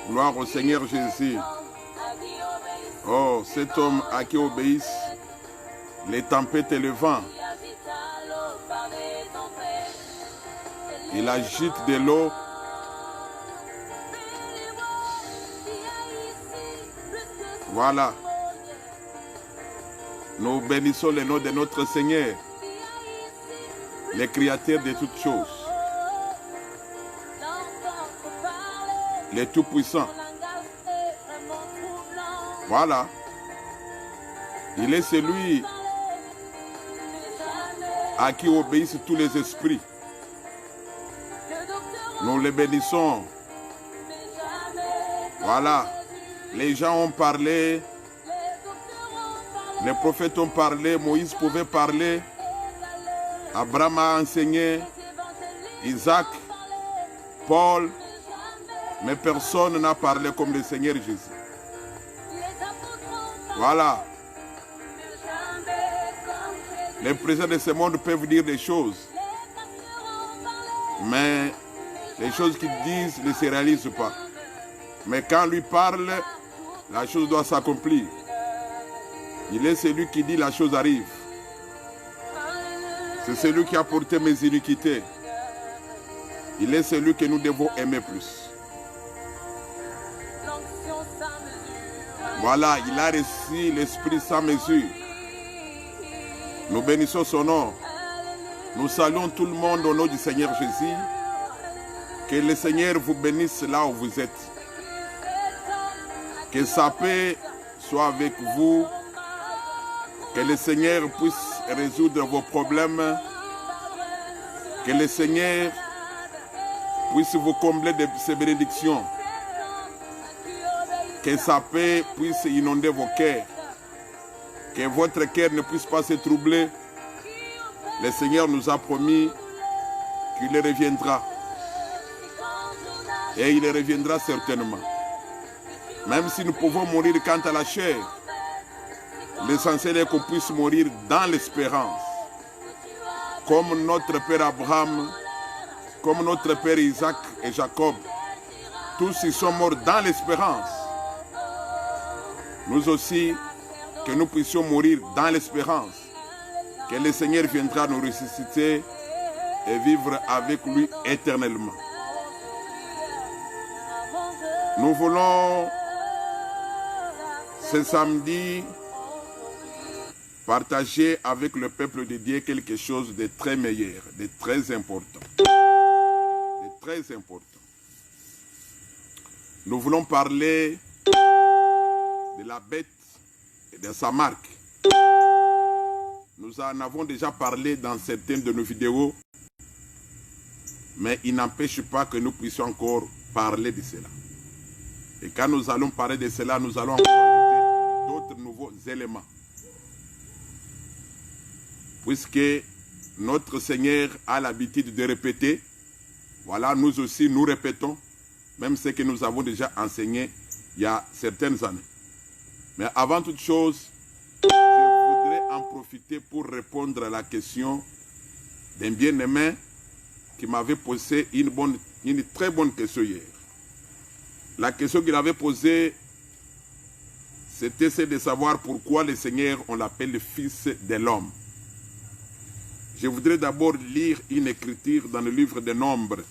Gloire au Seigneur Jésus. Oh, cet homme à qui obéissent les tempêtes et le vent. Il agite de l'eau. Voilà. Nous bénissons le nom de notre Seigneur, le Créateur de toutes choses, le Tout-Puissant. Voilà. Il est celui à qui obéissent tous les esprits. Nous le bénissons. Voilà. Les gens ont parlé. Les prophètes ont parlé. Moïse pouvait parler. Abraham a enseigné. Isaac, Paul. Mais personne n'a parlé comme le Seigneur Jésus. Voilà. Les présidents de ce monde peuvent dire des choses. Mais les choses qu'ils disent ne se réalisent pas. Mais quand lui parle, la chose doit s'accomplir. Il est celui qui dit la chose arrive. C'est celui qui a porté mes iniquités. Il est celui que nous devons aimer plus. Voilà, il a reçu l'Esprit sans mesure. Nous bénissons son nom. Nous saluons tout le monde au nom du Seigneur Jésus. Que le Seigneur vous bénisse là où vous êtes. Que sa paix soit avec vous. Que le Seigneur puisse résoudre vos problèmes. Que le Seigneur puisse vous combler de ses bénédictions. Que sa paix puisse inonder vos cœurs. Que votre cœur ne puisse pas se troubler. Le Seigneur nous a promis qu'il reviendra. Et il reviendra certainement. Même si nous pouvons mourir quant à la chair, l'essentiel est qu'on puisse mourir dans l'espérance. Comme notre Père Abraham, comme notre Père Isaac et Jacob. Tous ils sont morts dans l'espérance. Nous aussi, que nous puissions mourir dans l'espérance. Que le Seigneur viendra nous ressusciter et vivre avec lui éternellement. Nous voulons ce samedi partager avec le peuple de Dieu quelque chose de très meilleur, de très important. De très important. Nous voulons parler de la bête et de sa marque. Nous en avons déjà parlé dans certaines de nos vidéos, mais il n'empêche pas que nous puissions encore parler de cela. Et quand nous allons parler de cela, nous allons encore ajouter d'autres nouveaux éléments. Puisque notre Seigneur a l'habitude de répéter, voilà, nous aussi nous répétons, même ce que nous avons déjà enseigné il y a certaines années. Mais avant toute chose, je voudrais en profiter pour répondre à la question d'un bien-aimé qui m'avait posé une très bonne question hier. La question qu'il avait posée, c'était celle de savoir pourquoi le Seigneur, on l'appelle le Fils de l'homme. Je voudrais d'abord lire une écriture dans le livre des Nombres,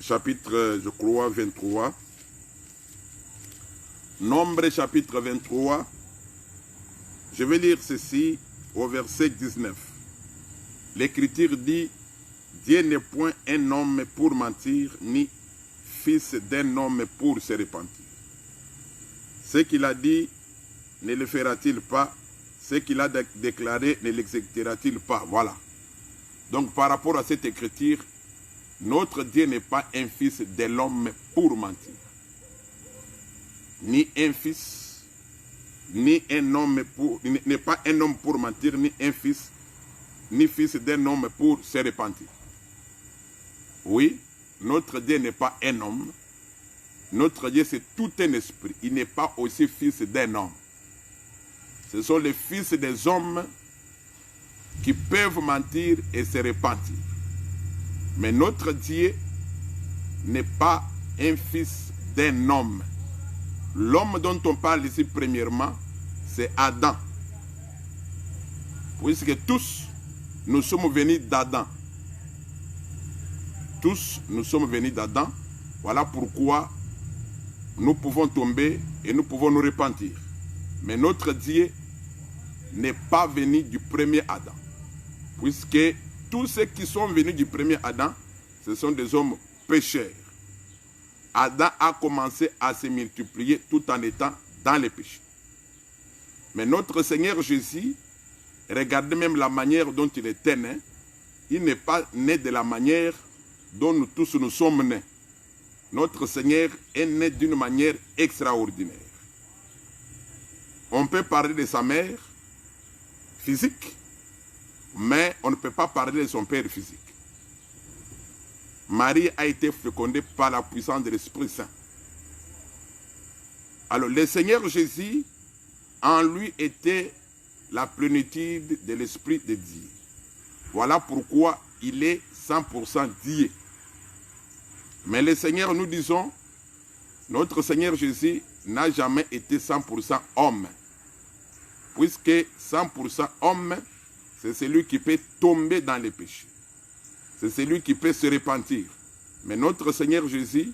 chapitre, je crois, 23. Nombre chapitre 23, je vais lire ceci au verset 19. L'Écriture dit, Dieu n'est point un homme pour mentir, ni fils d'un homme pour se repentir. Ce qu'il a dit, ne le fera-t-il pas? Ce qu'il a déclaré, ne l'exécutera-t-il pas? Voilà. Donc par rapport à cette écriture, notre Dieu n'est pas un fils de l'homme pour mentir. Ni un fils, ni un homme pour, n'est pas un homme pour mentir, ni un fils, ni fils d'un homme pour se repentir. Oui, notre Dieu n'est pas un homme. Notre Dieu, c'est tout un esprit. Il n'est pas aussi fils d'un homme. Ce sont les fils des hommes qui peuvent mentir et se repentir. Mais notre Dieu n'est pas un fils d'un homme. L'homme dont on parle ici premièrement, c'est Adam. Puisque tous, nous sommes venus d'Adam. Tous, nous sommes venus d'Adam. Voilà pourquoi nous pouvons tomber et nous pouvons nous repentir. Mais notre Dieu n'est pas venu du premier Adam. Puisque tous ceux qui sont venus du premier Adam, ce sont des hommes pécheurs. Adam a commencé à se multiplier tout en étant dans les péchés. Mais notre Seigneur Jésus, regardez même la manière dont il était né. Il n'est pas né de la manière dont nous tous nous sommes nés. Notre Seigneur est né d'une manière extraordinaire. On peut parler de sa mère physique, mais on ne peut pas parler de son père physique. Marie a été fécondée par la puissance de l'Esprit Saint. Alors, le Seigneur Jésus, en lui était la plénitude de l'Esprit de Dieu. Voilà pourquoi il est 100% Dieu. Mais le Seigneur, nous disons, notre Seigneur Jésus n'a jamais été 100% homme. Puisque 100% homme, c'est celui qui peut tomber dans les péchés. C'est celui qui peut se repentir. Mais notre Seigneur Jésus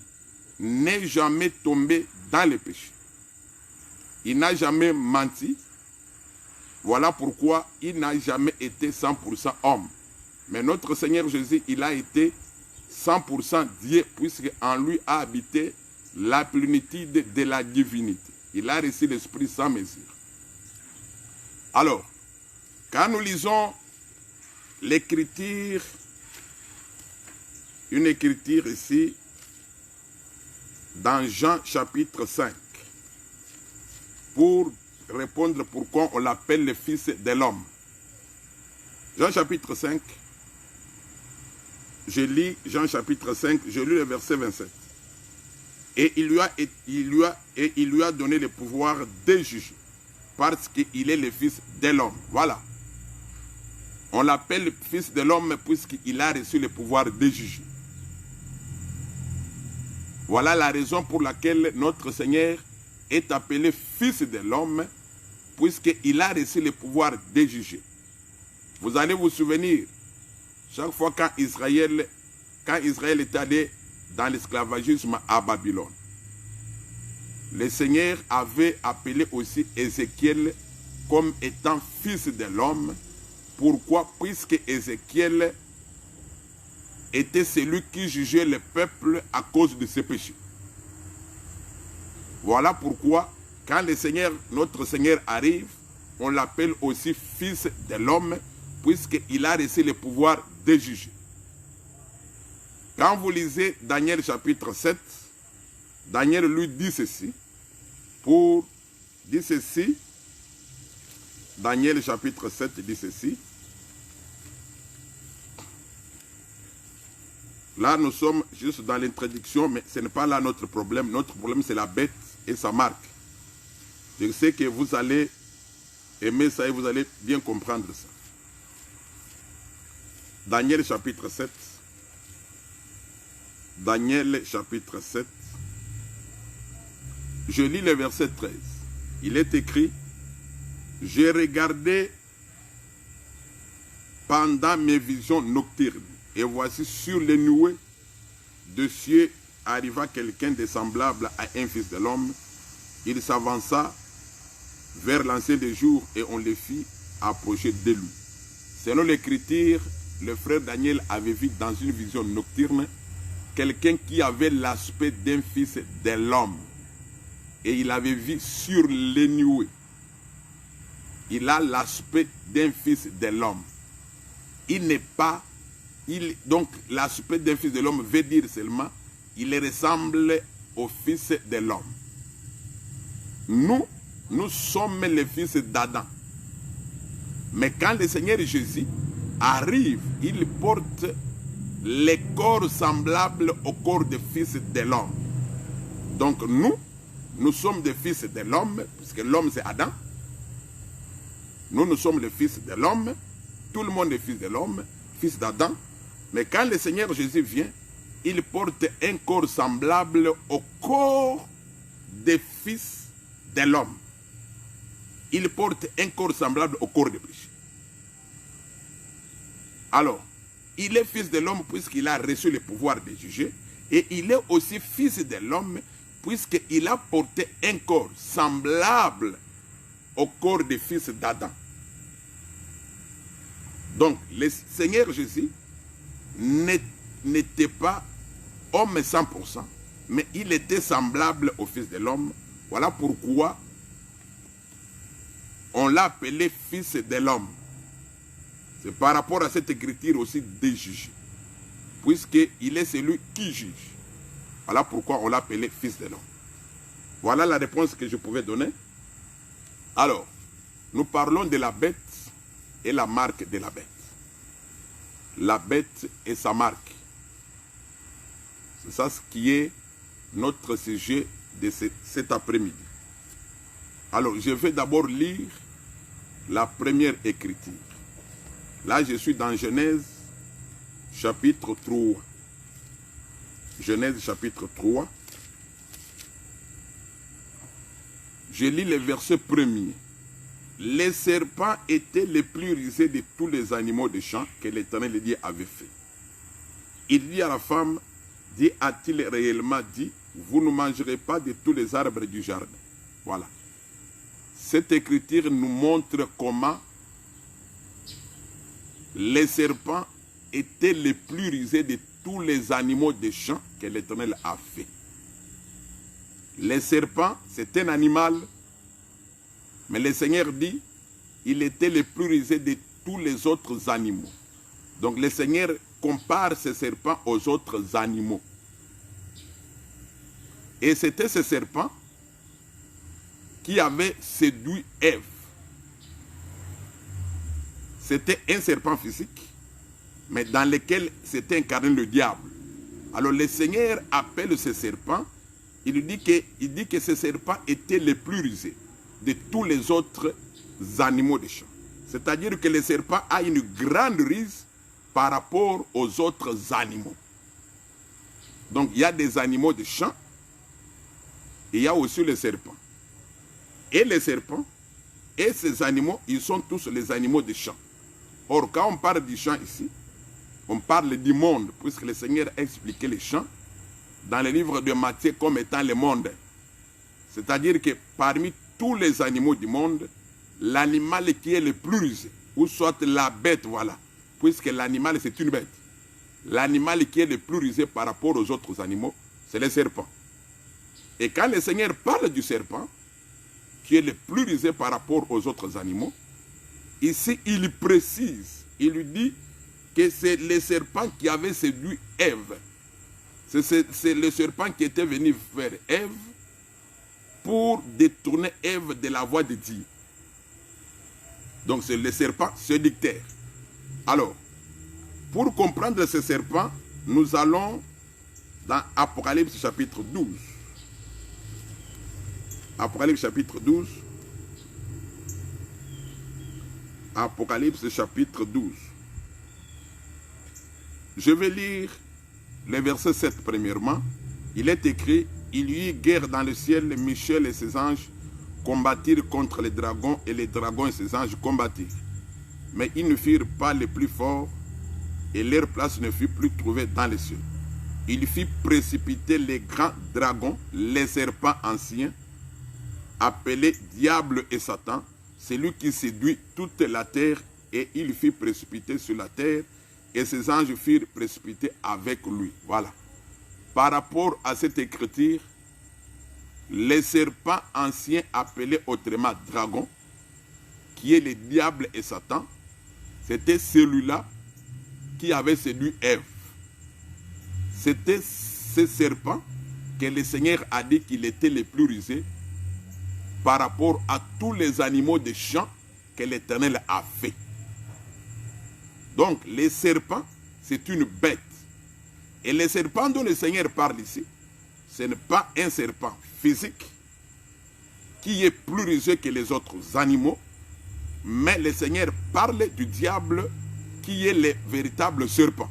n'est jamais tombé dans les péchés. Il n'a jamais menti. Voilà pourquoi il n'a jamais été 100% homme. Mais notre Seigneur Jésus, il a été 100% Dieu, puisqu'en lui a habité la plénitude de la divinité. Il a reçu l'Esprit sans mesure. Alors, quand nous lisons l'écriture, une écriture ici, dans Jean chapitre 5, pour répondre pourquoi on l'appelle le Fils de l'homme. Jean chapitre 5, je lis Jean chapitre 5, je lis le verset 27. Et il lui a donné le pouvoir de juger, parce qu'il est le Fils de l'homme. Voilà. On l'appelle le Fils de l'homme puisqu'il a reçu le pouvoir de juger. Voilà la raison pour laquelle notre Seigneur est appelé Fils de l'homme, puisqu'il a reçu le pouvoir de juger. Vous allez vous souvenir, chaque fois quand Israël est allé dans l'esclavagisme à Babylone, le Seigneur avait appelé aussi Ézéchiel comme étant fils de l'homme. Pourquoi? Puisque Ézéchiel était celui qui jugeait le peuple à cause de ses péchés. Voilà pourquoi, quand le Seigneur, notre Seigneur arrive, on l'appelle aussi fils de l'homme, puisqu'il a reçu le pouvoir de juger. Quand vous lisez Daniel chapitre 7, Daniel lui dit ceci, Daniel chapitre 7 dit ceci. Là, nous sommes juste dans l'introduction, mais ce n'est pas là notre problème. Notre problème, c'est la bête et sa marque. Je sais que vous allez aimer ça et vous allez bien comprendre ça. Daniel chapitre 7. Daniel chapitre 7. Je lis le verset 13. Il est écrit: j'ai regardé pendant mes visions nocturnes, et voici sur les nuées de cieux arriva quelqu'un de semblable à un fils de l'homme. Il s'avança vers l'ancien des jours et on le fit approcher de lui. Selon l'écriture, le frère Daniel avait vu dans une vision nocturne quelqu'un qui avait l'aspect d'un fils de l'homme. Et il avait vu sur les nuées. Il a l'aspect d'un fils de l'homme. Il n'est pas... donc l'aspect d'un fils de l'homme veut dire seulement il ressemble au fils de l'homme. Nous sommes les fils d'Adam. Mais quand le Seigneur Jésus arrive, il porte le corps semblable au corps des fils de l'homme. Donc nous sommes des fils de l'homme, puisque l'homme c'est Adam. Nous sommes les fils de l'homme. Tout le monde est fils de l'homme, fils d'Adam. Mais quand le Seigneur Jésus vient, il porte un corps semblable au corps des fils de l'homme. Il porte un corps semblable au corps des péchés. Alors, il est fils de l'homme puisqu'il a reçu le pouvoir de juger. Et il est aussi fils de l'homme puisqu'il a porté un corps semblable au corps des fils d'Adam. Donc, le Seigneur Jésus n'était pas homme 100%, mais il était semblable au Fils de l'homme. Voilà pourquoi on l'a appelé Fils de l'homme. C'est par rapport à cette écriture aussi des juges, puisqu'il est celui qui juge. Voilà pourquoi on l'a appelé Fils de l'homme. Voilà la réponse que je pouvais donner. Alors, nous parlons de la bête et la marque de la bête. La bête et sa marque. C'est ça ce qui est notre sujet de cet après-midi. Alors, je vais d'abord lire la première écriture. Là, je suis dans Genèse, chapitre 3. Genèse, chapitre 3. Je lis le verset premier. Les serpents étaient les plus rusés de tous les animaux des champs que l'Éternel Dieu avait fait. Il dit à la femme, Dieu a-t-il réellement dit, vous ne mangerez pas de tous les arbres du jardin. Voilà. Cette écriture nous montre comment les serpents étaient les plus rusés de tous les animaux des champs que l'Éternel a fait. Les serpents, c'est un animal, mais le Seigneur dit, il était le plus rusé de tous les autres animaux. Donc le Seigneur compare ces serpents aux autres animaux. Et c'était ce serpent qui avait séduit Ève. C'était un serpent physique, mais dans lequel s'était incarné le diable. Alors le Seigneur appelle ce serpent, il dit que ce serpent était le plus rusé de tous les autres animaux des champs. C'est-à-dire que le serpent a une grande ruse par rapport aux autres animaux. Donc il y a des animaux des champs, et il y a aussi le serpent. Et les serpents et ces animaux, ils sont tous les animaux des champs. Or, quand on parle du champ ici, on parle du monde, puisque le Seigneur a expliqué les champs dans le livre de Matthieu comme étant le monde. C'est-à-dire que parmi tous les animaux du monde, l'animal qui est le plus rusé, ou soit la bête, voilà, puisque l'animal c'est une bête. L'animal qui est le plus rusé par rapport aux autres animaux, c'est le serpent. Et quand le Seigneur parle du serpent, qui est le plus rusé par rapport aux autres animaux, ici il précise, il lui dit que c'est le serpent qui avait séduit Ève. C'est le serpent qui était venu vers Ève pour détourner Ève de la voie de Dieu. Donc c'est le serpent séducteur. Alors, pour comprendre ce serpent, nous allons dans Apocalypse chapitre 12. Apocalypse chapitre 12. Apocalypse chapitre 12. Je vais lire le verset 7 premièrement. Il est écrit, il y eut guerre dans le ciel, Michel et ses anges combattirent contre les dragons et les dragons et ses anges combattirent. Mais ils ne furent pas les plus forts et leur place ne fut plus trouvée dans les cieux. Il fit précipiter les grands dragons, les serpents anciens, appelés Diable et Satan, celui qui séduit toute la terre, et il fit précipiter sur la terre, et ses anges furent précipités avec lui. Voilà. Par rapport à cette écriture, les serpents anciens appelés autrement dragon, qui est le diable et Satan, c'était celui-là qui avait séduit Ève. C'était ce serpent que le Seigneur a dit qu'il était le plus rusé par rapport à tous les animaux des champs que l'Éternel a fait. Donc, les serpents, c'est une bête. Et le serpent dont le Seigneur parle ici, ce n'est pas un serpent physique qui est plus rusé que les autres animaux, mais le Seigneur parle du diable qui est le véritable serpent.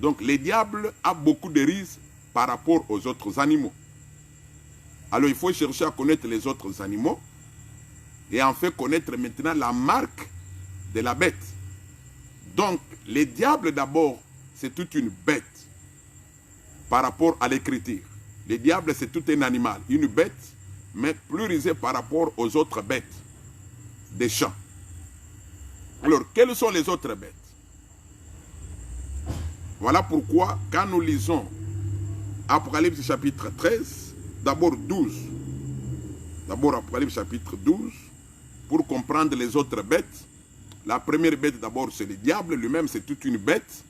Donc le diable a beaucoup de risques par rapport aux autres animaux. Alors il faut chercher à connaître les autres animaux et en fait connaître maintenant la marque de la bête. Donc le diable d'abord, c'est toute une bête par rapport à l'écriture. Le diable, c'est tout un animal, une bête, mais plus risée par rapport aux autres bêtes des champs. Alors, quelles sont les autres bêtes? Voilà pourquoi, quand nous lisons Apocalypse chapitre 13, d'abord 12, d'abord Apocalypse chapitre 12, pour comprendre les autres bêtes. La première bête d'abord, c'est le diable, lui-même c'est toute une bête.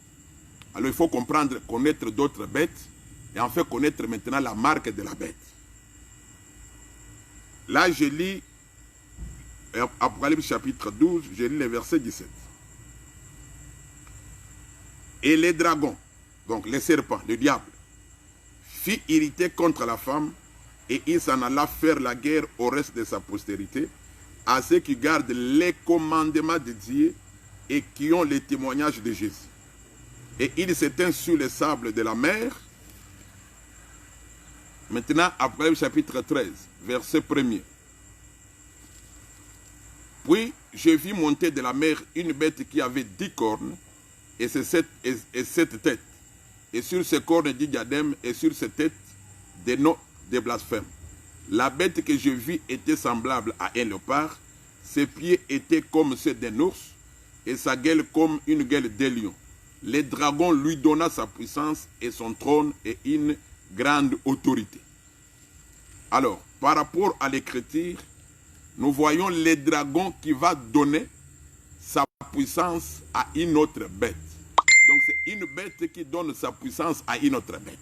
Alors il faut comprendre, connaître d'autres bêtes, et en fait connaître maintenant la marque de la bête. Là, je lis Apocalypse chapitre 12, je lis le verset 17. Et les dragons, donc les serpents, le diable, fit irriter contre la femme, et il s'en alla faire la guerre au reste de sa postérité, à ceux qui gardent les commandements de Dieu et qui ont les témoignages de Jésus. Et il s'éteint sur les sables de la mer. Maintenant, Apocalypse chapitre 13, verset 1er. Puis je vis monter de la mer une bête qui avait 10 cornes et 7 têtes. Et sur ces cornes 10 diadèmes et sur ces têtes des noms de blasphème. La bête que je vis était semblable à un léopard. Ses pieds étaient comme ceux d'un ours et sa gueule comme une gueule d'un lion. Le dragon lui donna sa puissance et son trône et une grande autorité. Alors, par rapport à l'écriture, nous voyons le dragon qui va donner sa puissance à une autre bête. Donc c'est une bête qui donne sa puissance à une autre bête.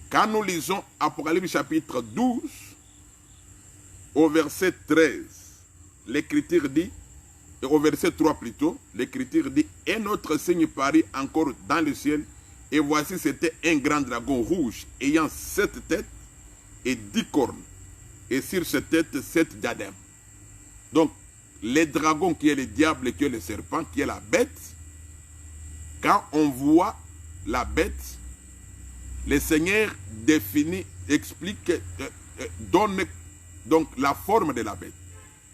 Quand nous lisons Apocalypse chapitre 12, au verset 13, l'écriture dit, et au verset 3 plutôt, l'écriture dit, un autre signe parut encore dans le ciel, et voici c'était un grand dragon rouge, ayant 7 têtes et 10 cornes, et sur ses têtes 7 diadèmes. Donc, le dragon qui est le diable, qui est le serpent, qui est la bête, quand on voit la bête, le Seigneur définit, explique, donne donc la forme de la bête.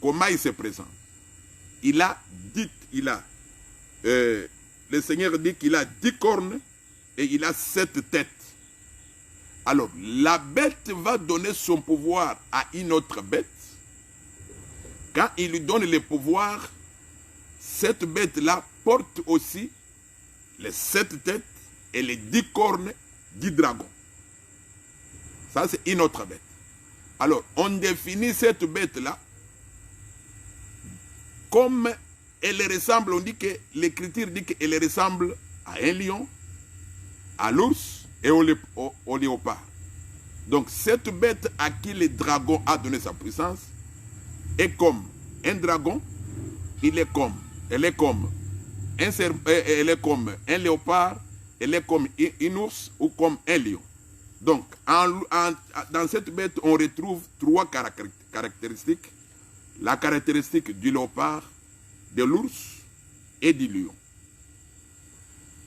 Comment il se présente. Il a dit, le Seigneur dit qu'il a 10 cornes et il a 7 têtes. Alors, la bête va donner son pouvoir à une autre bête. Quand il lui donne le pouvoir, cette bête-là porte aussi les 7 têtes et les 10 cornes du dragon. Ça, c'est une autre bête. Alors, on définit cette bête-là comme elle ressemble, on dit que l'écriture dit qu'elle ressemble à un lion, à l'ours et au léopard. Donc, cette bête à qui le dragon a donné sa puissance est comme un dragon, elle est comme un léopard, elle est comme un ours ou comme un lion. Donc, dans cette bête, on retrouve 3 caractéristiques. La caractéristique du léopard, de l'ours et du lion.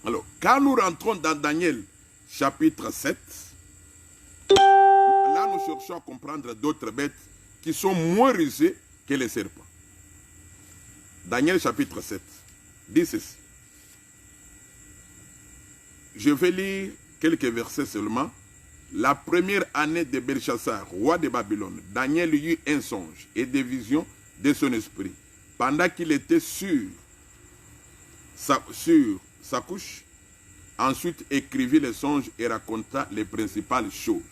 Alors, quand nous rentrons dans Daniel chapitre 7, là nous cherchons à comprendre d'autres bêtes qui sont moins rusées que les serpents. Daniel chapitre 7 dit ceci. Je vais lire quelques versets seulement. La première année de Belchassar, roi de Babylone, Daniel eut un songe et des visions de son esprit. Pendant qu'il était sur sa couche, ensuite écrivit les songes et raconta les principales choses.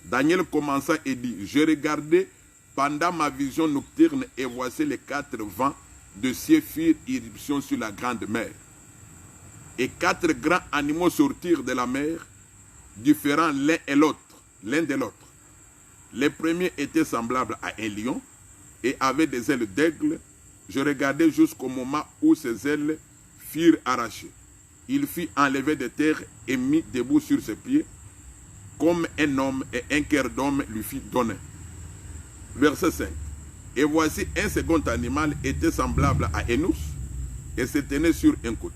Daniel commença et dit, je regardais pendant ma vision nocturne et voici les 4 vents de cieux firent irruption sur la grande mer. Et 4 grands animaux sortirent de la mer, différents l'un de l'autre. Le premier était semblable à un lion et avait des ailes d'aigle. Je regardais jusqu'au moment où ses ailes furent arrachées. Il fut enlevé de terre et mis debout sur ses pieds, comme un homme, et un cœur d'homme lui fut donné. Verset 5. Et voici un second animal était semblable à un ours et se tenait sur un côté.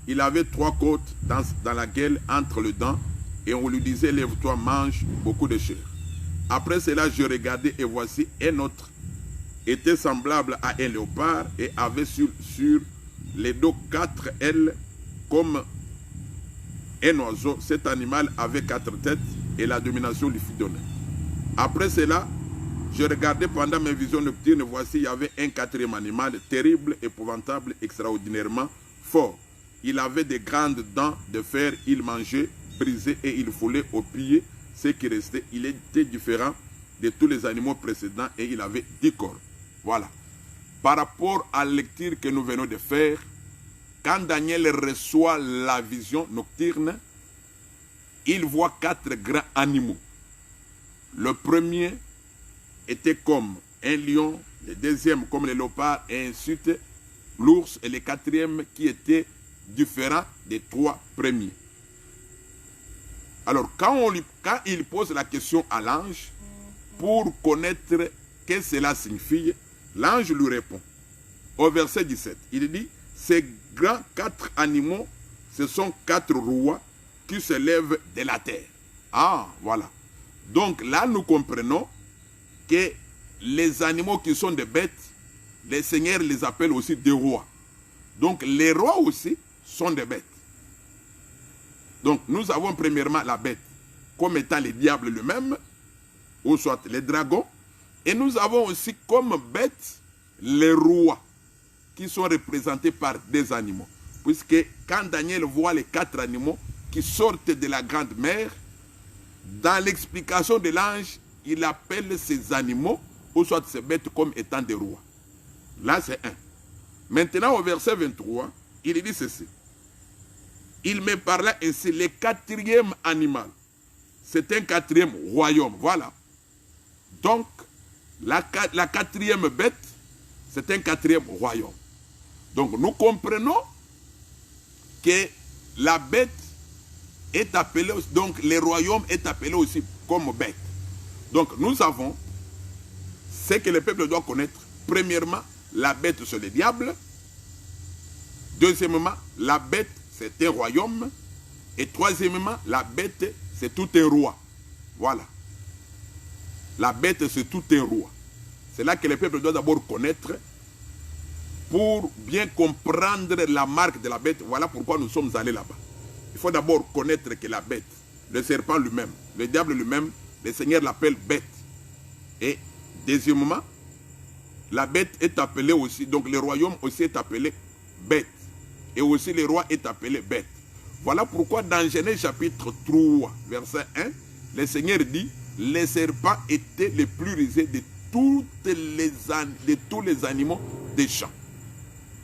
il avait 3 côtes dans la gueule entre les dents, et on lui disait, lève-toi, mange beaucoup de chair. Après cela, je regardais, et voici un autre, était semblable à un léopard, et avait sur les dos 4 ailes, comme un oiseau. Cet animal avait 4 têtes, et la domination lui fut donnée. Après cela, je regardais pendant mes visions nocturnes, voici, il y avait un 4e animal, terrible, épouvantable, extraordinairement fort. Il avait des grandes dents de fer, il mangeait, brisait et il foulait au pied ce qui restait. Il était différent de tous les animaux précédents et il avait 10 cornes. Voilà. Par rapport à la lecture que nous venons de faire, quand Daniel reçoit la vision nocturne, il voit 4 grands animaux. Le premier était comme un lion, le deuxième comme le léopard, et ensuite l'ours, et le 4e qui était différent des 3 premiers. Alors, quand il pose la question à l'ange, pour connaître ce que cela signifie, l'ange lui répond. Au verset 17, il dit, ces grands 4 animaux, ce sont 4 rois qui se lèvent de la terre. Ah, voilà. Donc là, nous comprenons que les animaux qui sont des bêtes, les seigneurs les appellent aussi des rois. Donc les rois aussi sont des bêtes. Donc nous avons premièrement la bête comme étant le diable lui-même, ou soit les dragons. Et nous avons aussi comme bêtes les rois, qui sont représentés par des animaux. Puisque quand Daniel voit les 4 animaux qui sortent de la grande mer, dans l'explication de l'ange, il appelle ces animaux, ou soit ces bêtes, comme étant des rois. Là, c'est un. Maintenant, au verset 23, il dit ceci. Il me parla ainsi, le 4e animal. C'est un 4e royaume, voilà. Donc, la 4e bête, c'est un 4e royaume. Donc, nous comprenons que la bête est appelée, donc le royaume est appelé aussi comme bête. Donc, nous avons ce que le peuple doit connaître. Premièrement, la bête, c'est le diable. Deuxièmement, la bête, c'est un royaume. Et troisièmement, la bête, c'est tout un roi. Voilà. La bête, c'est tout un roi. C'est là que le peuple doit d'abord connaître pour bien comprendre la marque de la bête. Voilà pourquoi nous sommes allés là-bas. Il faut d'abord connaître que la bête, le serpent lui-même, le diable lui-même, le Seigneur l'appelle bête. Et deuxièmement, la bête est appelée aussi, donc le royaume aussi est appelé bête. Et aussi le roi est appelé bête. Voilà pourquoi dans Genèse chapitre 3, verset 1, le Seigneur dit, les serpents étaient les plus rusés de tous les animaux des champs.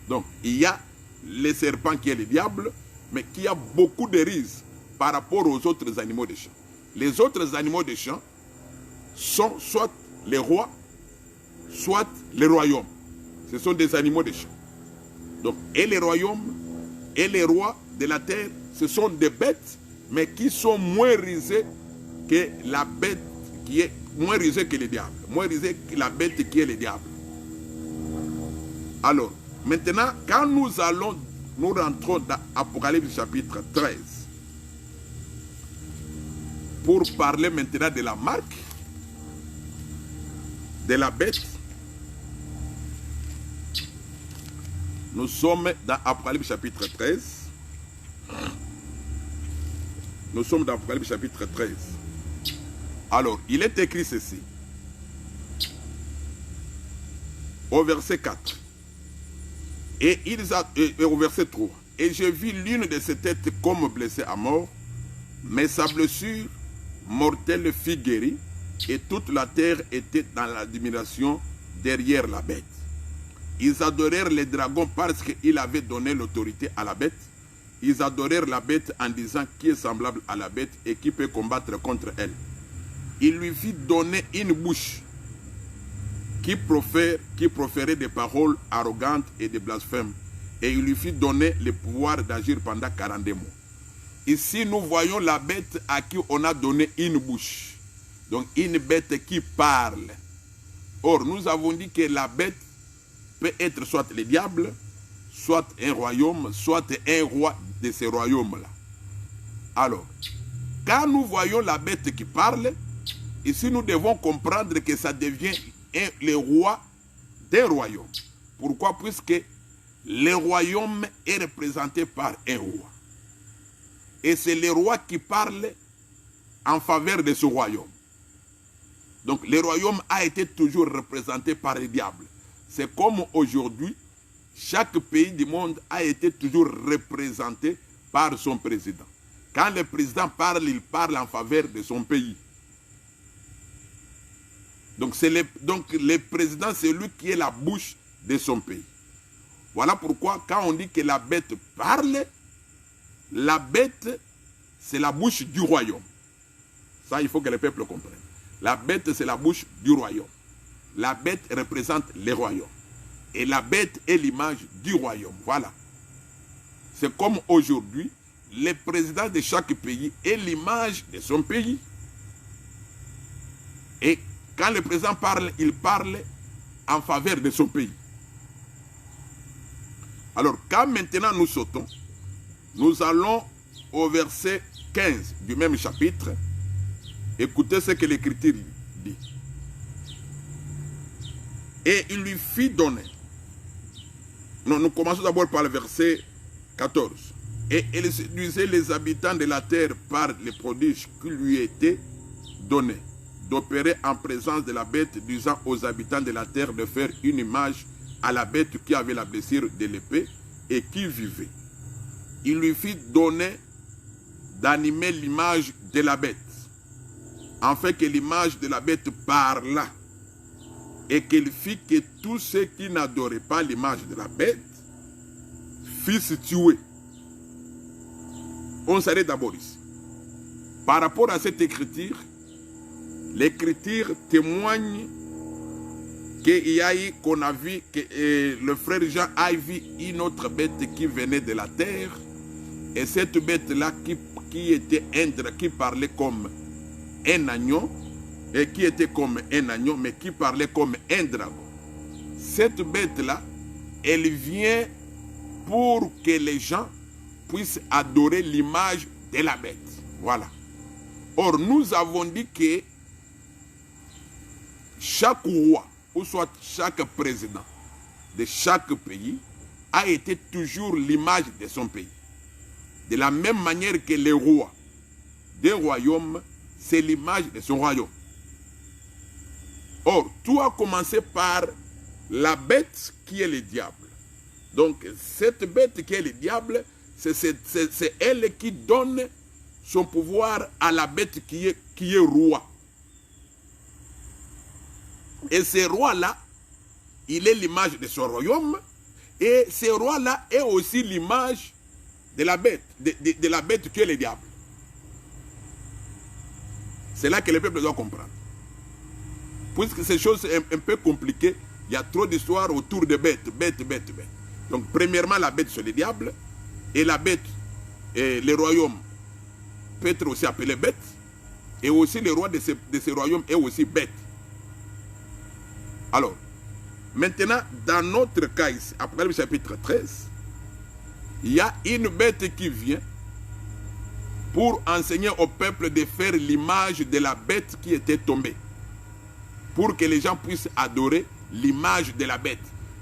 Donc, il y a le serpent qui est le diable, mais qui a beaucoup de ruses par rapport aux autres animaux des champs. Les autres animaux des champs sont soit les rois, soit les royaumes. Ce sont des animaux des champs. Donc, et les royaumes et les rois de la terre, ce sont des bêtes, mais qui sont moins rusés que la bête qui est moins rusée que le diable. Moins rusée que la bête qui est le diable. Alors, maintenant, quand nous rentrons dans Apocalypse chapitre 13, pour parler maintenant de la marque de la bête, nous sommes dans Apocalypse chapitre 13. Nous sommes dans Apocalypse chapitre 13. Alors, il est écrit ceci. Au verset 4. Et au verset 3. Et je vis l'une de ses têtes comme blessée à mort, mais sa blessure mortelle fut guérie, et toute la terre était dans l'admiration derrière la bête. Ils adorèrent les dragons parce qu'il avait donné l'autorité à la bête. Ils adorèrent la bête en disant qui est semblable à la bête et qui peut combattre contre elle. Il lui fit donner une bouche qui proférait des paroles arrogantes et des blasphèmes. Et il lui fit donner le pouvoir d'agir pendant 42 mois. Ici, nous voyons la bête à qui on a donné une bouche. Donc, une bête qui parle. Or, nous avons dit que la bête peut être soit le diable, soit un royaume, soit un roi de ce royaume-là. Alors, quand nous voyons la bête qui parle, ici nous devons comprendre que ça devient le roi d'un royaume. Pourquoi? Puisque le royaume est représenté par un roi. Et c'est le roi qui parle en faveur de ce royaume. Donc le royaume a été toujours représenté par le diable. C'est comme aujourd'hui, chaque pays du monde a été toujours représenté par son président. Quand le président parle, il parle en faveur de son pays. Donc le président, c'est lui qui est la bouche de son pays. Voilà pourquoi quand on dit que la bête parle, la bête, c'est la bouche du royaume. Ça, il faut que le peuple comprenne. La bête, c'est la bouche du royaume. La bête représente les royaumes. Et la bête est l'image du royaume. Voilà. C'est comme aujourd'hui, le président de chaque pays est l'image de son pays. Et quand le président parle, il parle en faveur de son pays. Alors, quand maintenant nous sautons, nous allons au verset 15 du même chapitre. Écoutez ce que l'Écriture dit. Et il lui fit donner. Non, nous commençons d'abord par le verset 14. Et il séduisait les habitants de la terre par les prodiges qui lui étaient donnés, d'opérer en présence de la bête, disant aux habitants de la terre de faire une image à la bête qui avait la blessure de l'épée et qui vivait. Il lui fit donner d'animer l'image de la bête, afin que l'image de la bête parlât, et qu'il fit que tous ceux qui n'adoraient pas l'image de la bête fissent tuer. On s'arrête d'abord ici. Par rapport à cette écriture, l'écriture témoigne qu'il y a eu, qu'on a vu, que le frère Jean a vu une autre bête qui venait de la terre, et cette bête-là qui était qui parlait comme un agneau, et qui était comme un agneau, mais qui parlait comme un dragon. Cette bête-là, elle vient pour que les gens puissent adorer l'image de la bête. Voilà. Or, nous avons dit que chaque roi, ou soit chaque président de chaque pays, a été toujours l'image de son pays. De la même manière que le roi des royaumes, c'est l'image de son royaume. Or, tout a commencé par la bête qui est le diable. Donc, cette bête qui est le diable, c'est elle qui donne son pouvoir à la bête qui est roi. Et ce roi-là, il est l'image de son royaume. Et ce roi-là est aussi l'image de la bête, de la bête qui est le diable. C'est là que le peuple doit comprendre. Puisque ces choses sont un peu compliquées, il y a trop d'histoires autour de bêtes. Donc, premièrement, la bête, c'est le diable. Et la bête, le royaume, peut être aussi appelé bête. Et aussi, le roi de ce royaume est aussi bête. Alors, maintenant, dans notre cas ici, après le chapitre 13, il y a une bête qui vient pour enseigner au peuple de faire l'image de la bête qui était tombée. Pour que les gens puissent adorer l'image de la bête.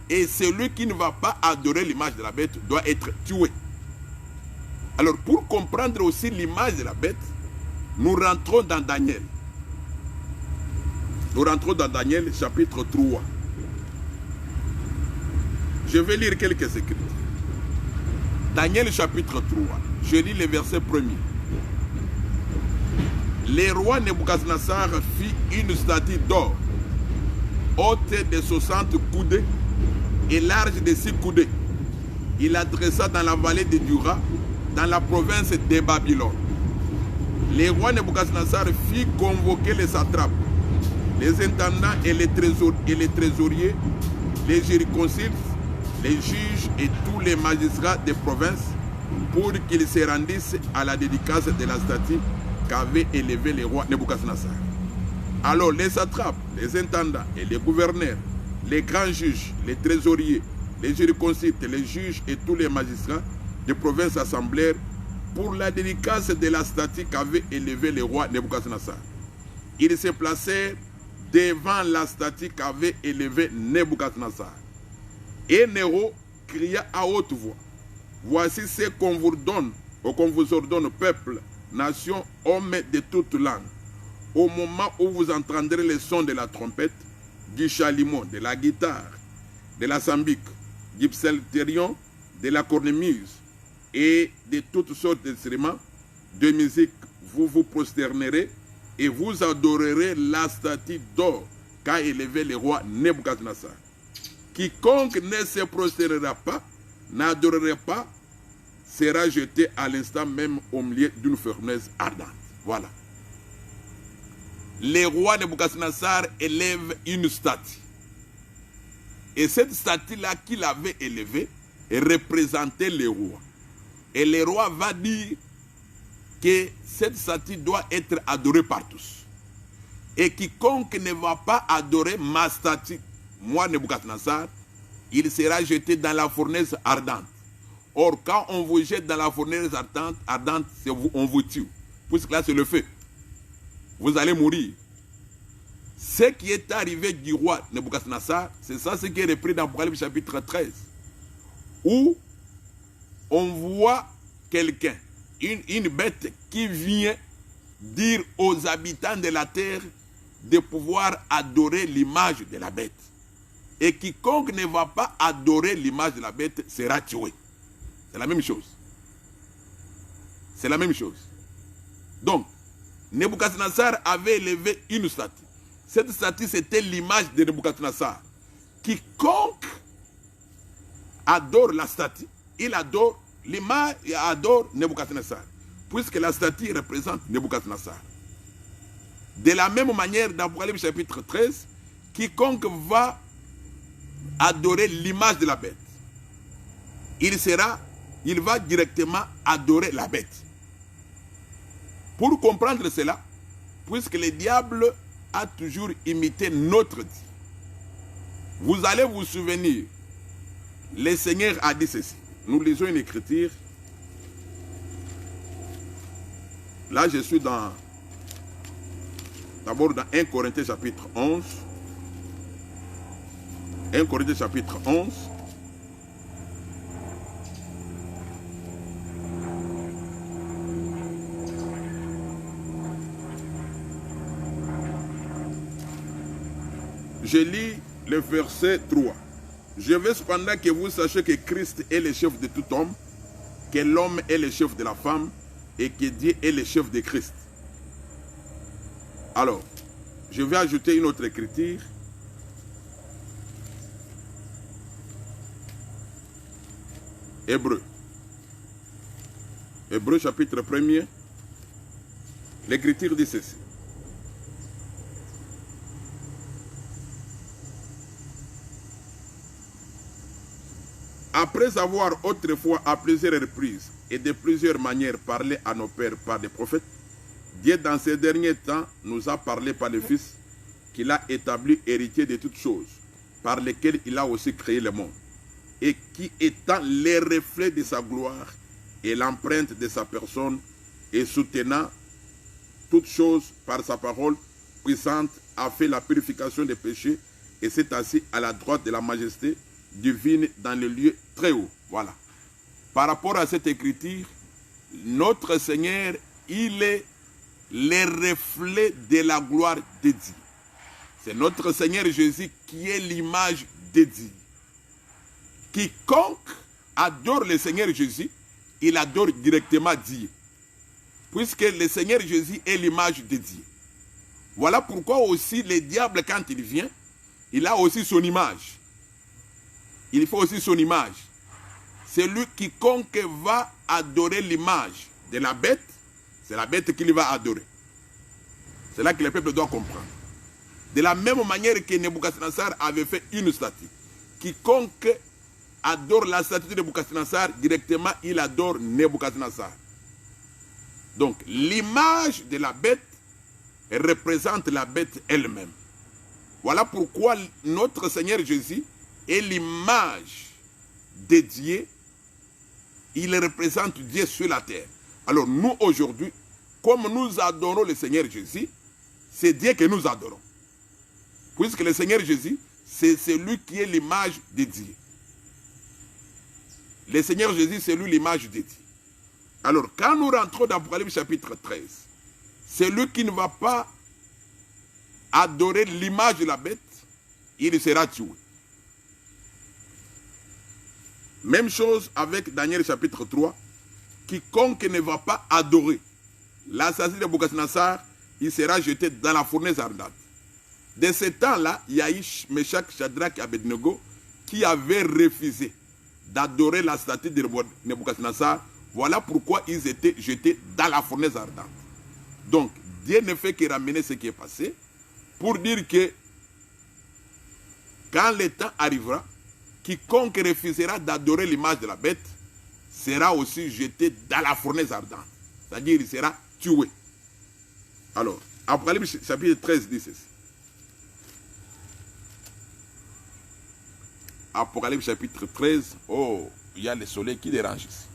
Et celui qui ne va pas adorer l'image de la bête doit être tué. Alors, pour comprendre aussi l'image de la bête, nous rentrons dans Daniel. Nous rentrons dans Daniel chapitre 3. Je vais lire quelques écrits. Daniel chapitre 3. Je lis le verset 1er. Le roi Nebuchadnezzar fit une statue d'or, haute de 60 coudées et large de 6 coudées. Il la dressa dans la vallée de Dura, dans la province de Babylone. Le roi Nebuchadnezzar fit convoquer les satrapes, les intendants et les trésoriers, les jurisconsuls, les juges et tous les magistrats des provinces pour qu'ils se rendissent à la dédicace de la statue qu'avait élevé le roi Nebuchadnezzar. Alors les satrapes, les intendants et les gouverneurs, les grands juges, les trésoriers, les jurisconsultes, les juges et tous les magistrats de province assemblèrent pour la dédicace de la statue qu'avait élevée le roi Nebuchadnezzar. Ils se placèrent devant la statue qu'avait élevée Nebuchadnezzar. Et Néro cria à haute voix, voici ce qu'on vous ordonne, peuple, nation, hommes de toutes langues. Au moment où vous entendrez le son de la trompette, du chalumeau, de la guitare, de la sambique, du psalterion, de la cornemuse et de toutes sortes d'instruments de musique, vous vous prosternerez et vous adorerez la statue d'or qu'a élevée le roi Nebuchadnezzar. Quiconque ne se prosternera pas, n'adorerait pas, sera jeté à l'instant même au milieu d'une fournaise ardente. Voilà. Le roi Nebuchadnezzar élève une statue. Et cette statue-là qu'il avait élevée représentait le roi. Et le roi va dire que cette statue doit être adorée par tous. Et quiconque ne va pas adorer ma statue, moi Nebuchadnezzar, il sera jeté dans la fournaise ardente. Or, quand on vous jette dans la fournaise ardente, on vous tue. Puisque là, c'est le feu. Vous allez mourir. Ce qui est arrivé du roi Nebuchadnezzar, c'est ça ce qui est repris dans Apocalypse chapitre 13. Où on voit quelqu'un, une bête qui vient dire aux habitants de la terre de pouvoir adorer l'image de la bête. Et quiconque ne va pas adorer l'image de la bête sera tué. C'est la même chose. C'est la même chose. Donc, Nebuchadnezzar avait élevé une statue. Cette statue, c'était l'image de Nebuchadnezzar. Quiconque adore la statue, il adore l'image et adore Nebuchadnezzar. Puisque la statue représente Nebuchadnezzar. De la même manière, dans Apocalypse chapitre 13, quiconque va adorer l'image de la bête, il va directement adorer la bête. Pour comprendre cela, puisque le diable a toujours imité notre Dieu, vous allez vous souvenir, le Seigneur a dit ceci. Nous lisons une écriture. Là, je suis d'abord dans 1 Corinthiens chapitre 11. 1 Corinthiens chapitre 11. Je lis le verset 3. Je veux cependant que vous sachiez que Christ est le chef de tout homme, que l'homme est le chef de la femme et que Dieu est le chef de Christ. Alors, je vais ajouter une autre écriture. Hébreu. Hébreu chapitre 1er. L'écriture dit ceci. Après avoir autrefois à plusieurs reprises et de plusieurs manières parlé à nos pères par des prophètes, Dieu dans ces derniers temps nous a parlé par le Fils qu'il a établi héritier de toutes choses, par lesquelles il a aussi créé le monde, et qui étant les reflets de sa gloire et l'empreinte de sa personne, et soutenant toutes choses par sa parole puissante, a fait la purification des péchés et s'est assis à la droite de la majesté divine dans le lieu très haut. Voilà. Par rapport à cette écriture, notre Seigneur, il est le reflet de la gloire de Dieu. C'est notre Seigneur Jésus qui est l'image de Dieu. Quiconque adore le Seigneur Jésus, il adore directement Dieu. Puisque le Seigneur Jésus est l'image de Dieu. Voilà pourquoi aussi le diable, quand il vient, il a aussi son image. Il faut aussi son image. Celui quiconque va adorer l'image de la bête, c'est la bête qu'il va adorer. C'est là que le peuple doit comprendre. De la même manière que Nebuchadnezzar avait fait une statue. Quiconque adore la statue de Nebuchadnezzar, directement il adore Nebuchadnezzar. Donc l'image de la bête représente la bête elle-même. Voilà pourquoi notre Seigneur Jésus est l'image dédié, il représente Dieu sur la terre. Alors nous aujourd'hui, comme nous adorons le Seigneur Jésus, c'est Dieu que nous adorons. Puisque le Seigneur Jésus, c'est celui qui est l'image de Dieu. Le Seigneur Jésus, c'est lui l'image de Dieu. Alors, quand nous rentrons dans Apocalypse chapitre 13, celui qui ne va pas adorer l'image de la bête, il sera tué. Même chose avec Daniel chapitre 3. Quiconque ne va pas adorer l'assassin de Nebuchadnezzar, il sera jeté dans la fournaise ardente. De ce temps-là, il y a eu Meshach, Shadrach et Abednego qui avaient refusé d'adorer la statue de Nebuchadnezzar. Voilà pourquoi ils étaient jetés dans la fournaise ardente. Donc, Dieu ne fait que ramener ce qui est passé pour dire que quand le temps arrivera, quiconque refusera d'adorer l'image de la bête sera aussi jeté dans la fournaise ardente. C'est-à-dire il sera tué. Alors, Apocalypse chapitre 13 dit ceci. Apocalypse chapitre 13. Oh, il y a le soleil qui dérange ici.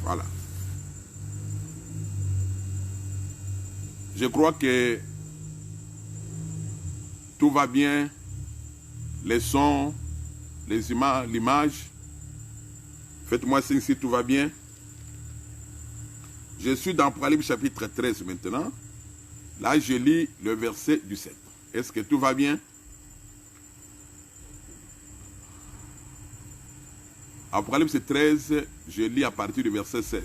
Voilà. Je crois que tout va bien. Les sons, les images, l'image. Faites-moi signe si tout va bien. Je suis dans Apocalypse chapitre 13 maintenant. Là, je lis le verset du 7. Est-ce que tout va bien? Apocalypse 13, je lis à partir du verset 16.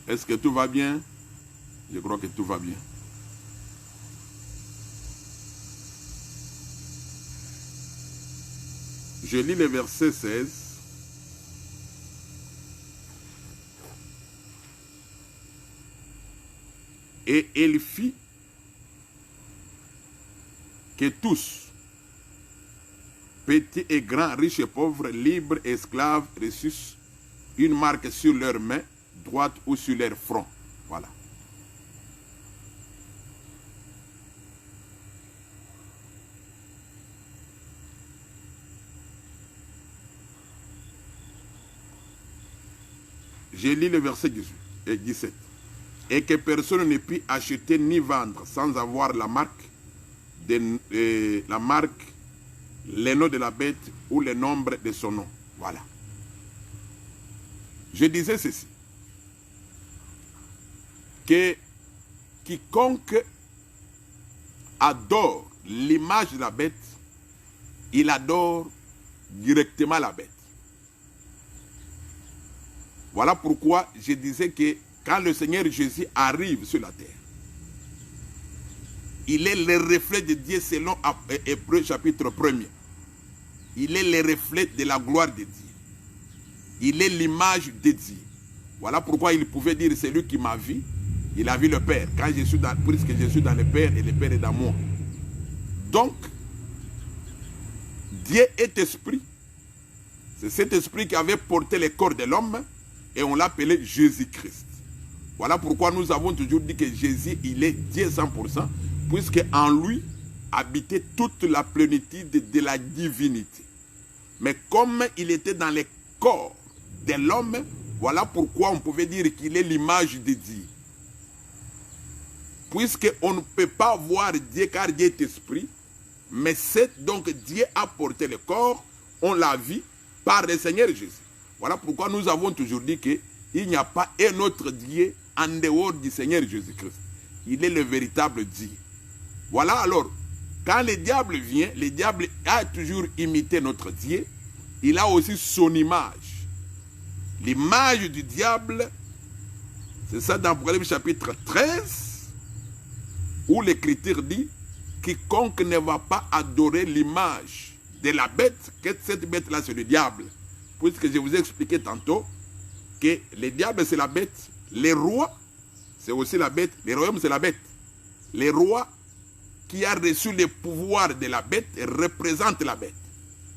Est-ce que tout va bien? Je crois que tout va bien. Je lis le verset 16. Et il fit que tous, petits et grands, riches et pauvres, libres et esclaves, reçussent une marque sur leur main droite ou sur leur front. Voilà. Je lis le verset 18 et 17. Et que personne ne puisse acheter ni vendre sans avoir la marque, le nom de la bête ou le nombre de son nom. Voilà. Je disais ceci. Que quiconque adore l'image de la bête, il adore directement la bête. Voilà pourquoi je disais que quand le Seigneur Jésus arrive sur la terre, il est le reflet de Dieu selon Hébreux chapitre 1er. Il est le reflet de la gloire de Dieu. Il est l'image de Dieu. Voilà pourquoi il pouvait dire, c'est lui qui m'a vu, il a vu le Père. Quand je suis puisque je suis dans le Père et le Père est dans moi. Donc, Dieu est esprit. C'est cet esprit qui avait porté le corps de l'homme et on l'appelait Jésus-Christ. Voilà pourquoi nous avons toujours dit que Jésus, il est Dieu 100%, puisque en lui habitait toute la plénitude de la divinité. Mais comme il était dans le corps de l'homme, voilà pourquoi on pouvait dire qu'il est l'image de Dieu. Puisqu'on ne peut pas voir Dieu car Dieu est esprit, mais c'est donc Dieu a porté le corps, on l'a vu par le Seigneur Jésus. Voilà pourquoi nous avons toujours dit qu'il n'y a pas un autre Dieu en dehors du Seigneur Jésus-Christ. Il est le véritable Dieu. Voilà alors, quand le diable vient, le diable a toujours imité notre Dieu. Il a aussi son image. L'image du diable, c'est ça dans Apocalypse chapitre 13, où l'Écriture dit, quiconque ne va pas adorer l'image de la bête, que cette bête-là c'est le diable. Puisque je vous ai expliqué tantôt que le diable c'est la bête, les rois c'est aussi la bête, les royaumes c'est la bête. Les rois qui a reçu le pouvoir de la bête représentent la bête.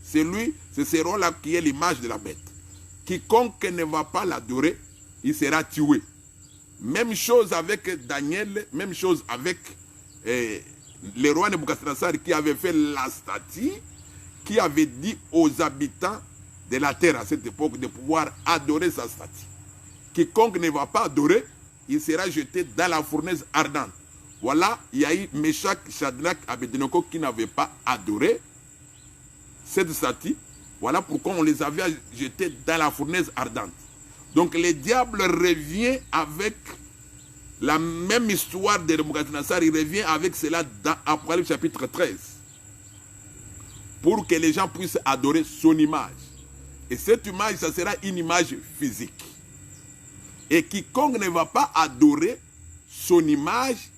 C'est ce roi-là qui est l'image de la bête. Quiconque ne va pas l'adorer, il sera tué. Même chose avec Daniel, même chose avec le roi Nebuchadnezzar qui avait fait la statue, qui avait dit aux habitants de la terre à cette époque de pouvoir adorer sa statue. Quiconque ne va pas adorer, il sera jeté dans la fournaise ardente. Voilà, il y a eu Meshach, Shadrach, Abednego qui n'avaient pas adoré cette statue. Voilà pourquoi on les avait jetés dans la fournaise ardente. Donc le diable revient avec la même histoire de Nebuchadnezzar, il revient avec cela dans Apocalypse chapitre 13. Pour que les gens puissent adorer son image. Et cette image, ça sera une image physique. Et quiconque ne va pas adorer son image,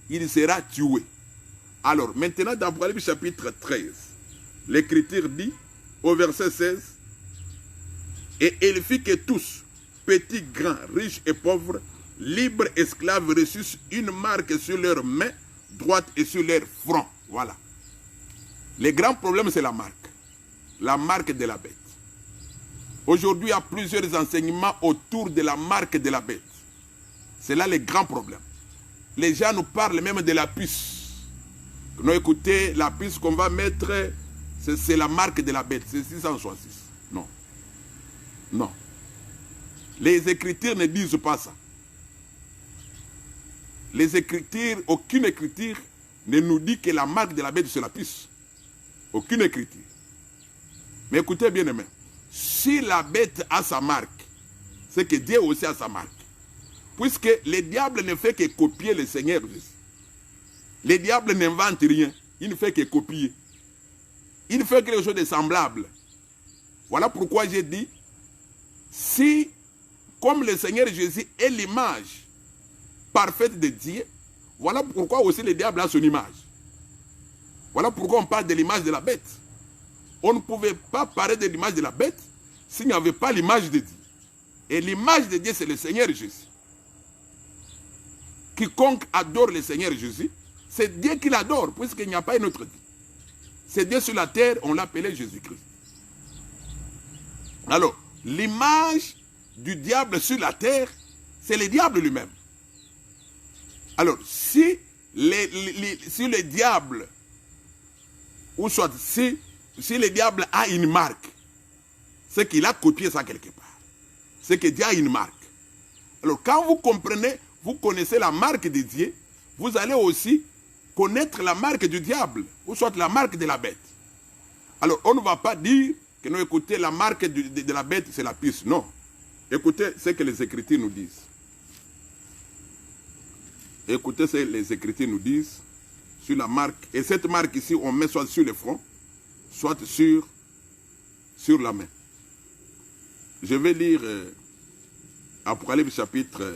il sera tué. Alors, maintenant, dans Apocalypse chapitre 13, l'Écriture dit, au verset 16, « Et il fit que tous, petits, grands, riches et pauvres, libres, esclaves, reçussent une marque sur leur main droite et sur leur front. » Voilà. Le grand problème, c'est la marque de la bête. Aujourd'hui, il y a plusieurs enseignements autour de la marque de la bête. C'est là le grand problème. Les gens nous parlent même de la puce. Nous écoutez, la puce qu'on va mettre, c'est la marque de la bête, c'est 666. Non. Non. Les Écritures ne disent pas ça. Les Écritures, aucune Écriture ne nous dit que la marque de la bête, c'est la puce. Aucune Écriture. Mais écoutez bien, aimé. Si la bête a sa marque, c'est que Dieu aussi a sa marque. Puisque le diable ne fait que copier le Seigneur Jésus. Le diable n'invente rien, il ne fait que copier. Il fait quelque chose de semblable. Voilà pourquoi j'ai dit, si, comme le Seigneur Jésus est l'image parfaite de Dieu, voilà pourquoi aussi le diable a son image. Voilà pourquoi on parle de l'image de la bête. On ne pouvait pas parler de l'image de la bête s'il n'y avait pas l'image de Dieu. Et l'image de Dieu, c'est le Seigneur Jésus. Quiconque adore le Seigneur Jésus, c'est Dieu qui l'adore, puisqu'il n'y a pas un autre Dieu. C'est Dieu sur la terre, on l'appelait Jésus-Christ. Alors, l'image du diable sur la terre, c'est le diable lui-même. Alors, si le diable, ou soit si le diable a une marque, c'est qu'il a copié ça quelque part. C'est que Dieu a une marque. Alors, quand vous comprenez, vous connaissez la marque de Dieu, vous allez aussi connaître la marque du diable, ou soit la marque de la bête. Alors, on ne va pas dire que nous écoutez la marque de la bête, c'est la puce. Non. Écoutez ce que les Écritures nous disent. Écoutez ce que les Écritures nous disent sur la marque. Et cette marque ici, on met soit sur le front, soit sur la main. Je vais lire Apocalypse chapitre...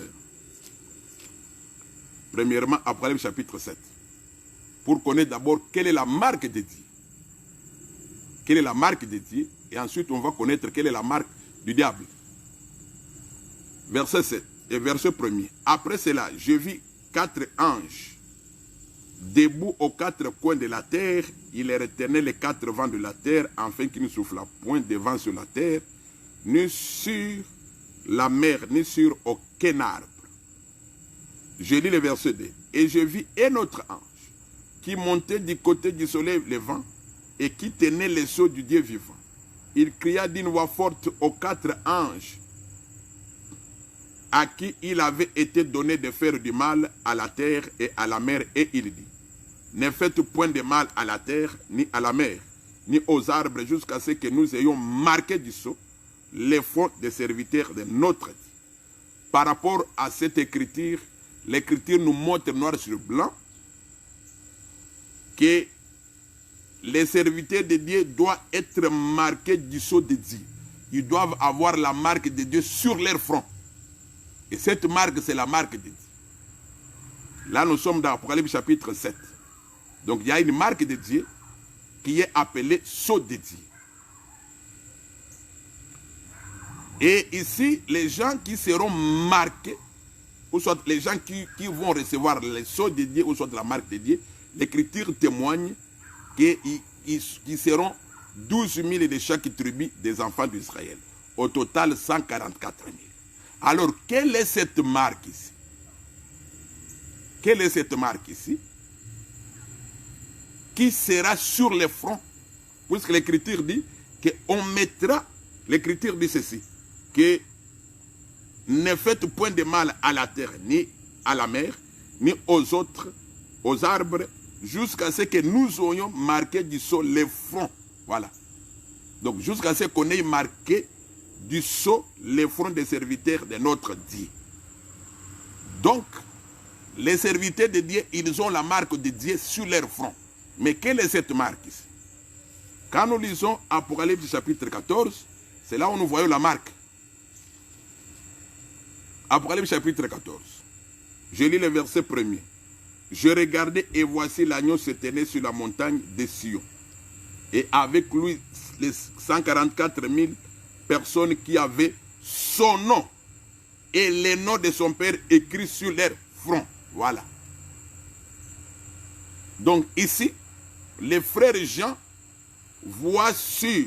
Premièrement, Apocalypse chapitre 7. Pour connaître d'abord quelle est la marque de Dieu. Quelle est la marque de Dieu. Et ensuite, on va connaître quelle est la marque du diable. Verset 7 et verset 1er. Après cela, je vis 4 anges debout aux 4 coins de la terre. Il retenait les 4 vents de la terre, afin qu'il ne souffle point de vent sur la terre, ni sur la mer, ni sur aucun arbre. Je lis le verset 2. Et je vis un autre ange qui montait du côté du soleil levant et qui tenait les sceaux du Dieu vivant. Il cria d'une voix forte aux 4 anges à qui il avait été donné de faire du mal à la terre et à la mer, et il dit, ne faites point de mal à la terre, ni à la mer, ni aux arbres, jusqu'à ce que nous ayons marqué du sceau les fonds des serviteurs de notre Dieu. Par rapport à cette écriture, l'écriture nous montre noir sur blanc que les serviteurs de Dieu doivent être marqués du sceau de Dieu. Ils doivent avoir la marque de Dieu sur leur front. Et cette marque, c'est la marque de Dieu. Là, nous sommes dans Apocalypse chapitre 7. Donc, il y a une marque de Dieu qui est appelée sceau de Dieu. Et ici, les gens qui seront marqués, ou soit les gens qui vont recevoir le sceau de Dieu, ou soit la marque de Dieu, l'Écriture témoigne qu'ils seront 12 000 de chaque tribu des enfants d'Israël. Au total, 144 000. Alors, quelle est cette marque ici? quelle est cette marque ici? Qui sera sur le front? Puisque l'Écriture dit qu'on mettra, l'Écriture dit ceci, que ne faites point de mal à la terre, ni à la mer, ni aux autres, aux arbres, jusqu'à ce que nous ayons marqué du sceau le front. Voilà. Donc jusqu'à ce qu'on ait marqué du sceau le front des serviteurs de notre Dieu. Donc, les serviteurs de Dieu, ils ont la marque de Dieu sur leur front. Mais quelle est cette marque ici? Quand nous lisons Apocalypse chapitre 14, c'est là où nous voyons la marque. Apocalypse chapitre 14. Je lis le verset 1er. Je regardais et voici l'agneau se tenait sur la montagne de Sion. Et avec lui les 144 000 personnes qui avaient son nom et le nom de son père écrit sur leur front. Voilà. Donc ici, les frères Jean voient sur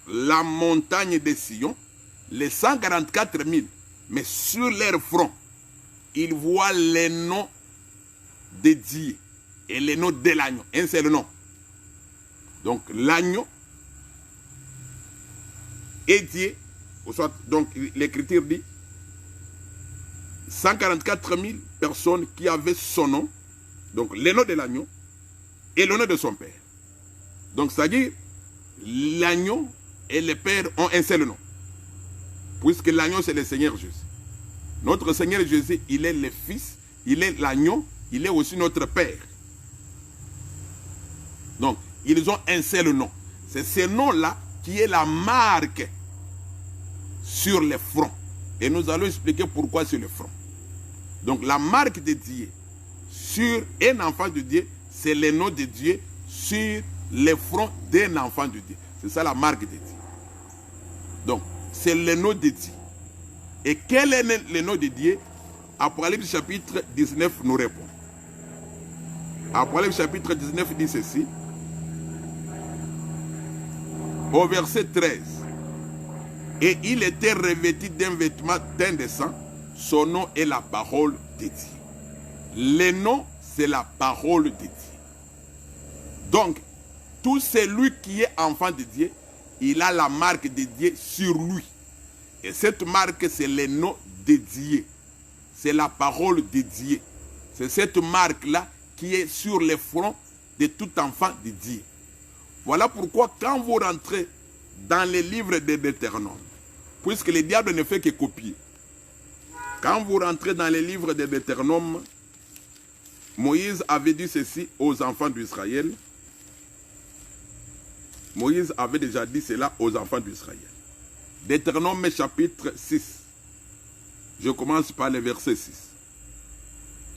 la montagne de Sion les 144 000, mais sur leur front, ils voient les noms de Dieu et les noms de l'agneau, un seul nom. Donc l'agneau est Dieu, donc l'Écriture dit 144 000 personnes qui avaient son nom, donc le nom de l'agneau et le nom de son père. Donc c'est-à-dire l'agneau et le père ont un seul nom, puisque l'agneau c'est le Seigneur Jésus. Notre Seigneur Jésus, il est le Fils, il est l'agneau, il est aussi notre Père. Donc, ils ont un seul nom. C'est ce nom-là qui est la marque sur le front. Et nous allons expliquer pourquoi sur le front. Donc, la marque de Dieu sur un enfant de Dieu, c'est le nom de Dieu sur le front d'un enfant de Dieu. C'est ça la marque de Dieu. Donc, c'est le nom de Dieu. Et quel est le nom de Dieu? Apocalypse chapitre 19 nous répond. Apocalypse chapitre 19 dit ceci. Au verset 13. Et il était revêtu d'un vêtement teint de sang. Son nom est la parole de Dieu. Le nom, c'est la parole de Dieu. Donc, tout celui qui est enfant de Dieu, il a la marque de Dieu sur lui. Et cette marque, c'est le nom de Dieu. C'est la parole de Dieu. C'est cette marque-là qui est sur le front de tout enfant de Dieu. Voilà pourquoi quand vous rentrez dans les livres de Deutéronome, puisque le diable ne fait que copier, quand vous rentrez dans les livres de Deutéronome, Moïse avait dit ceci aux enfants d'Israël. Moïse avait déjà dit cela aux enfants d'Israël. Deutéronome chapitre 6. Je commence par le verset 6.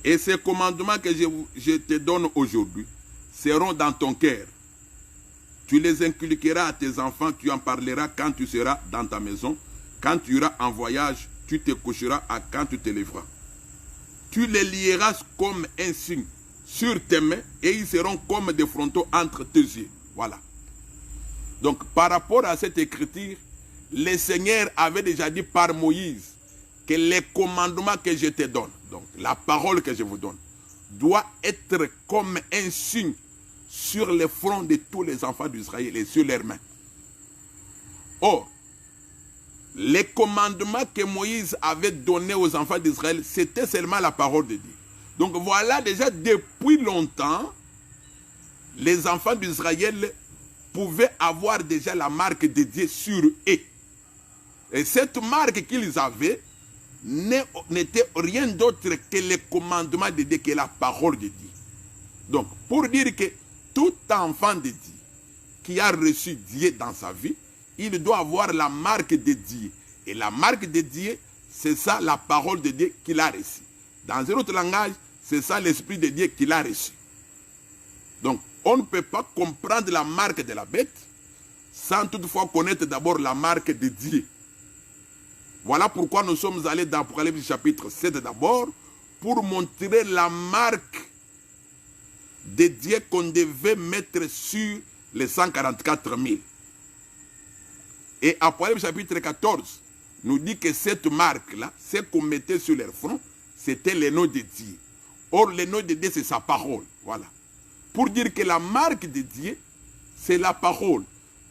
Et ces commandements que je te donne aujourd'hui seront dans ton cœur. Tu les inculqueras à tes enfants, tu en parleras quand tu seras dans ta maison. Quand tu iras en voyage, tu te coucheras à quand tu te lèveras. Tu les lieras comme un signe sur tes mains et ils seront comme des frontaux entre tes yeux. Voilà. Donc par rapport à cette écriture, le Seigneur avait déjà dit par Moïse que les commandements que je te donne, donc la parole que je vous donne, doit être comme un signe sur le front de tous les enfants d'Israël et sur leurs mains. Or, les commandements que Moïse avait donnés aux enfants d'Israël, c'était seulement la parole de Dieu. Donc voilà, déjà depuis longtemps, les enfants d'Israël pouvaient avoir déjà la marque de Dieu sur eux. Et cette marque qu'ils avaient n'était rien d'autre que les commandements de Dieu, que la parole de Dieu. Donc, pour dire que tout enfant de Dieu qui a reçu Dieu dans sa vie, il doit avoir la marque de Dieu. Et la marque de Dieu, c'est ça la parole de Dieu qu'il a reçue. Dans un autre langage, c'est ça l'esprit de Dieu qu'il a reçu. Donc, on ne peut pas comprendre la marque de la bête sans toutefois connaître d'abord la marque de Dieu. Voilà pourquoi nous sommes allés dans Apocalypse chapitre 7 d'abord, pour montrer la marque de Dieu qu'on devait mettre sur les 144 000. Et Apocalypse chapitre 14 nous dit que cette marque-là, ce qu'on mettait sur leur front, c'était le nom de Dieu. Or, le nom de Dieu, c'est sa parole. Voilà. Pour dire que la marque de Dieu, c'est la parole.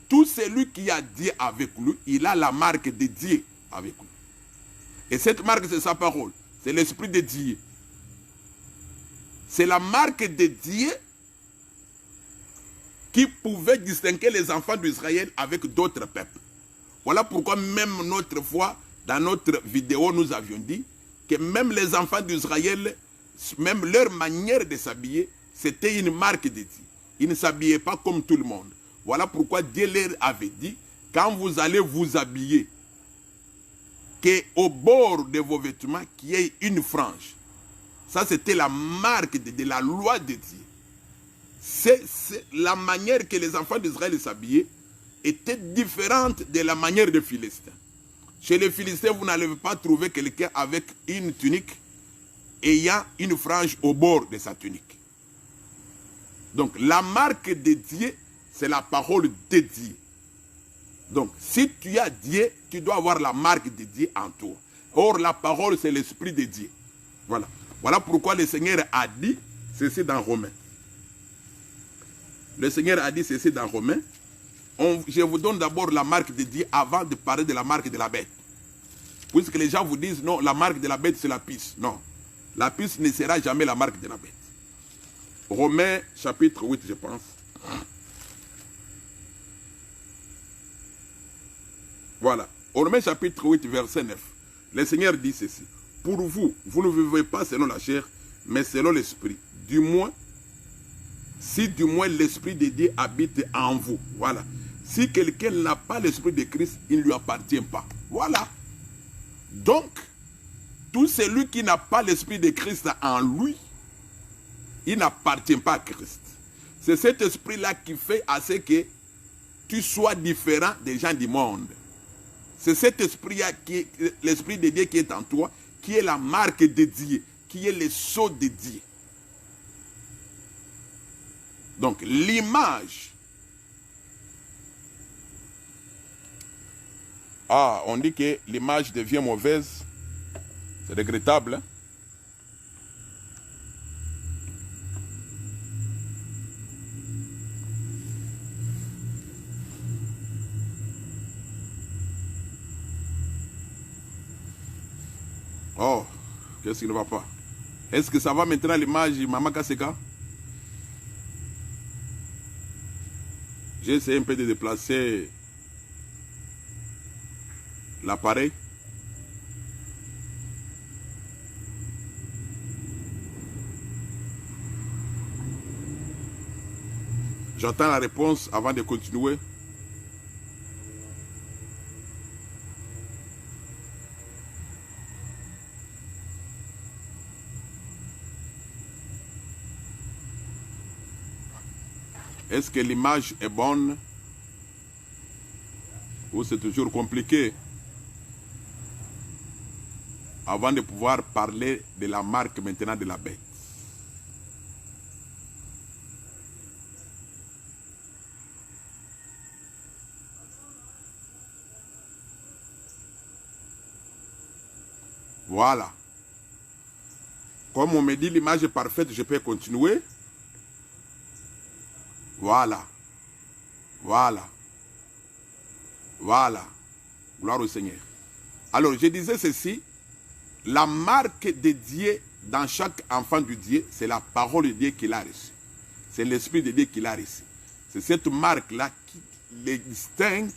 Tout celui qui a Dieu avec lui, il a la marque de Dieu avec lui. Et cette marque, c'est sa parole. C'est l'Esprit de Dieu. C'est la marque de Dieu qui pouvait distinguer les enfants d'Israël avec d'autres peuples. Voilà pourquoi même notre fois, dans notre vidéo, nous avions dit que même les enfants d'Israël, même leur manière de s'habiller, c'était une marque de Dieu. Ils ne s'habillaient pas comme tout le monde. Voilà pourquoi Dieu leur avait dit, quand vous allez vous habiller, qu'au bord de vos vêtements, qu'il y ait une frange. Ça, c'était la marque de la loi de Dieu. C'est la manière que les enfants d'Israël s'habillaient était différente de la manière des Philistins. Chez les Philistins, vous n'allez pas trouver quelqu'un avec une tunique ayant une frange au bord de sa tunique. Donc, la marque de Dieu, c'est la parole de Dieu. Donc, si tu as Dieu, tu dois avoir la marque de Dieu en toi. Or, la parole, c'est l'Esprit de Dieu. Voilà. Voilà pourquoi le Seigneur a dit ceci dans Romains. Le Seigneur a dit ceci dans Romains. Je vous donne d'abord la marque de Dieu avant de parler de la marque de la bête. Puisque les gens vous disent, non, la marque de la bête, c'est la puce. Non. La puce ne sera jamais la marque de la bête. Romains, chapitre 8, je pense. Voilà. Romains, chapitre 8, verset 9. Le Seigneur dit ceci. Pour vous, vous ne vivez pas selon la chair, mais selon l'esprit. Du moins, si du moins l'esprit de Dieu habite en vous. Voilà. Si quelqu'un n'a pas l'esprit de Christ, il ne lui appartient pas. Voilà. Donc, tout celui qui n'a pas l'esprit de Christ en lui, il n'appartient pas à Christ. C'est cet esprit-là qui fait à ce que tu sois différent des gens du monde. C'est cet esprit-là, l'esprit de Dieu qui est en toi, qui est la marque de Dieu, qui est le sceau de Dieu. Donc, l'image. Ah, on dit que l'image devient mauvaise. C'est regrettable. Hein? Oh, qu'est-ce qui ne va pas? Est-ce que ça va maintenant l'image Maman Kaseka? J'ai essayé un peu de déplacer l'appareil. J'attends la réponse avant de continuer. Est-ce que l'image est bonne ou c'est toujours compliqué avant de pouvoir parler de la marque maintenant de la bête? Voilà. Comme on me dit l'image est parfaite, je peux continuer. Voilà. Voilà. Voilà. Gloire au Seigneur. Alors, je disais ceci. La marque de Dieu dans chaque enfant de Dieu, c'est la parole de Dieu qu'il a reçue. C'est l'Esprit de Dieu qu'il a reçu. C'est cette marque-là qui les distingue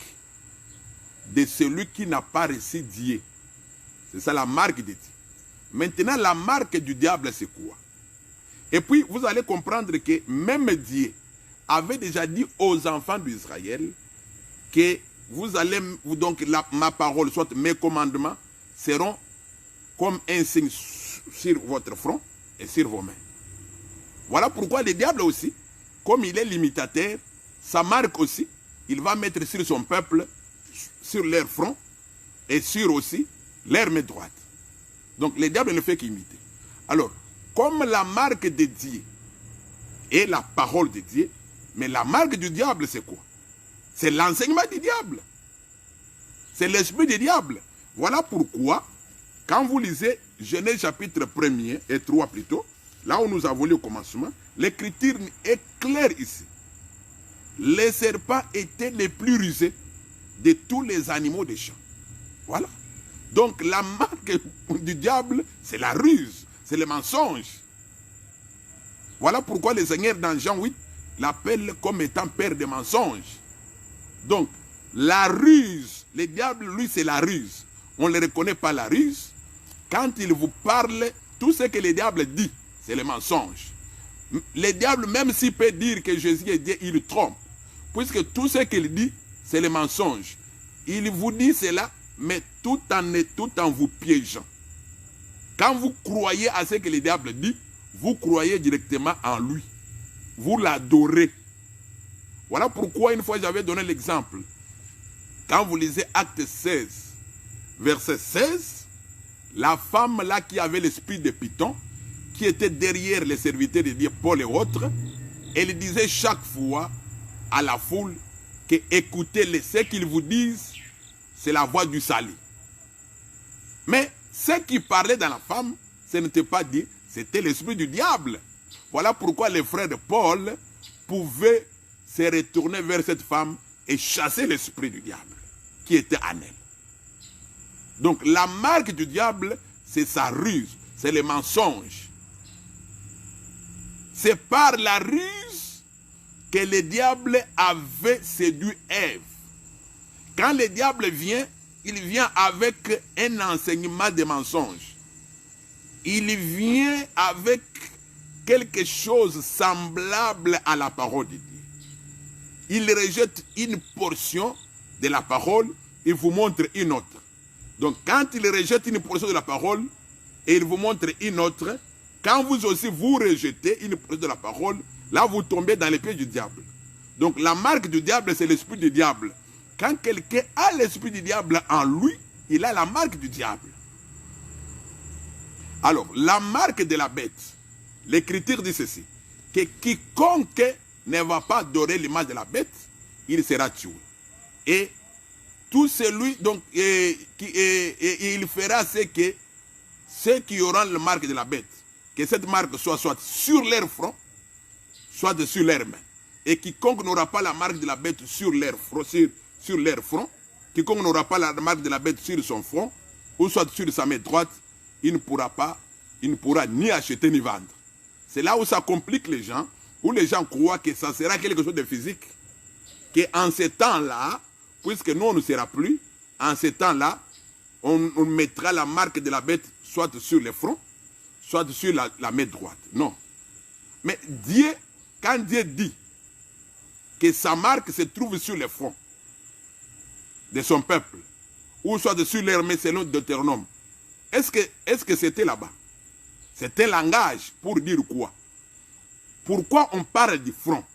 de celui qui n'a pas reçu Dieu. C'est ça la marque de Dieu. Maintenant, la marque du diable, c'est quoi? Et puis, vous allez comprendre que même Dieu avait déjà dit aux enfants d'Israël que vous allez, donc ma parole, soit mes commandements, seront comme un signe sur votre front et sur vos mains. Voilà pourquoi le diable aussi, comme il est limitateur, sa marque aussi, il va mettre sur son peuple, sur leur front et sur aussi leur main droite. Donc le diable ne fait qu'imiter. Alors, comme la marque de Dieu est la parole de Dieu, mais la marque du diable, c'est quoi? C'est l'enseignement du diable. C'est l'esprit du diable. Voilà pourquoi, quand vous lisez Genèse chapitre 1er et 3 plutôt, là où nous avons lu au commencement, l'écriture est claire ici. Les serpents étaient les plus rusés de tous les animaux des champs. Voilà. Donc la marque du diable, c'est la ruse, c'est le mensonge. Voilà pourquoi le Seigneur dans Jean 8 l'appelle comme étant père des mensonges. Donc la ruse, le diable lui c'est la ruse. On ne le reconnaît pas la ruse. Quand il vous parle, tout ce que le diable dit, c'est le mensonge. Le diable, même s'il peut dire que Jésus est Dieu, il trompe. Puisque tout ce qu'il dit, c'est le mensonge. Il vous dit cela, mais tout en vous piégeant. Quand vous croyez à ce que le diable dit, vous croyez directement en lui. Vous l'adorez. Voilà pourquoi une fois j'avais donné l'exemple. Quand vous lisez Acte 16, verset 16, la femme là qui avait l'esprit de Python, qui était derrière les serviteurs de Dieu, Paul et autres, elle disait chaque fois à la foule que écoutez-les, ce qu'ils vous disent, c'est la voix du salut. Mais ce qui parlait dans la femme, ce n'était pas Dieu, c'était l'esprit du diable. Voilà pourquoi les frères de Paul pouvaient se retourner vers cette femme et chasser l'esprit du diable qui était en elle. Donc la marque du diable, c'est sa ruse, c'est le mensonge. C'est par la ruse que le diable avait séduit Ève. Quand le diable vient, il vient avec un enseignement de mensonge. Il vient avec quelque chose semblable à la parole de Dieu. Il rejette une portion de la parole, il vous montre une autre. Donc quand il rejette une portion de la parole et il vous montre une autre, quand vous aussi vous rejetez une portion de la parole, là vous tombez dans les pieds du diable. Donc la marque du diable, c'est l'esprit du diable. Quand quelqu'un a l'esprit du diable en lui, il a la marque du diable. Alors, la marque de la bête, l'écriture dit ceci, que quiconque ne va pas adorer l'image de la bête, il sera tué. Et tout celui, donc, il fera ce que ceux qui auront la marque de la bête, que cette marque soit sur leur front, soit sur leurs mains. Et quiconque n'aura pas la marque de la bête sur leur front, sur leur front, quiconque n'aura pas la marque de la bête sur son front, ou soit sur sa main droite, il ne pourra ni acheter ni vendre. C'est là où ça complique les gens, où les gens croient que ça sera quelque chose de physique. Qu'en ce temps-là, puisque nous on ne sera plus, en ce temps-là, on mettra la marque de la bête soit sur le front, soit sur la main droite. Non. Mais Dieu, quand Dieu dit que sa marque se trouve sur le front de son peuple, ou soit sur leur main selon Deutéronome, est-ce que c'était là-bas? C'est un langage pour dire quoi? Pourquoi on parle du front?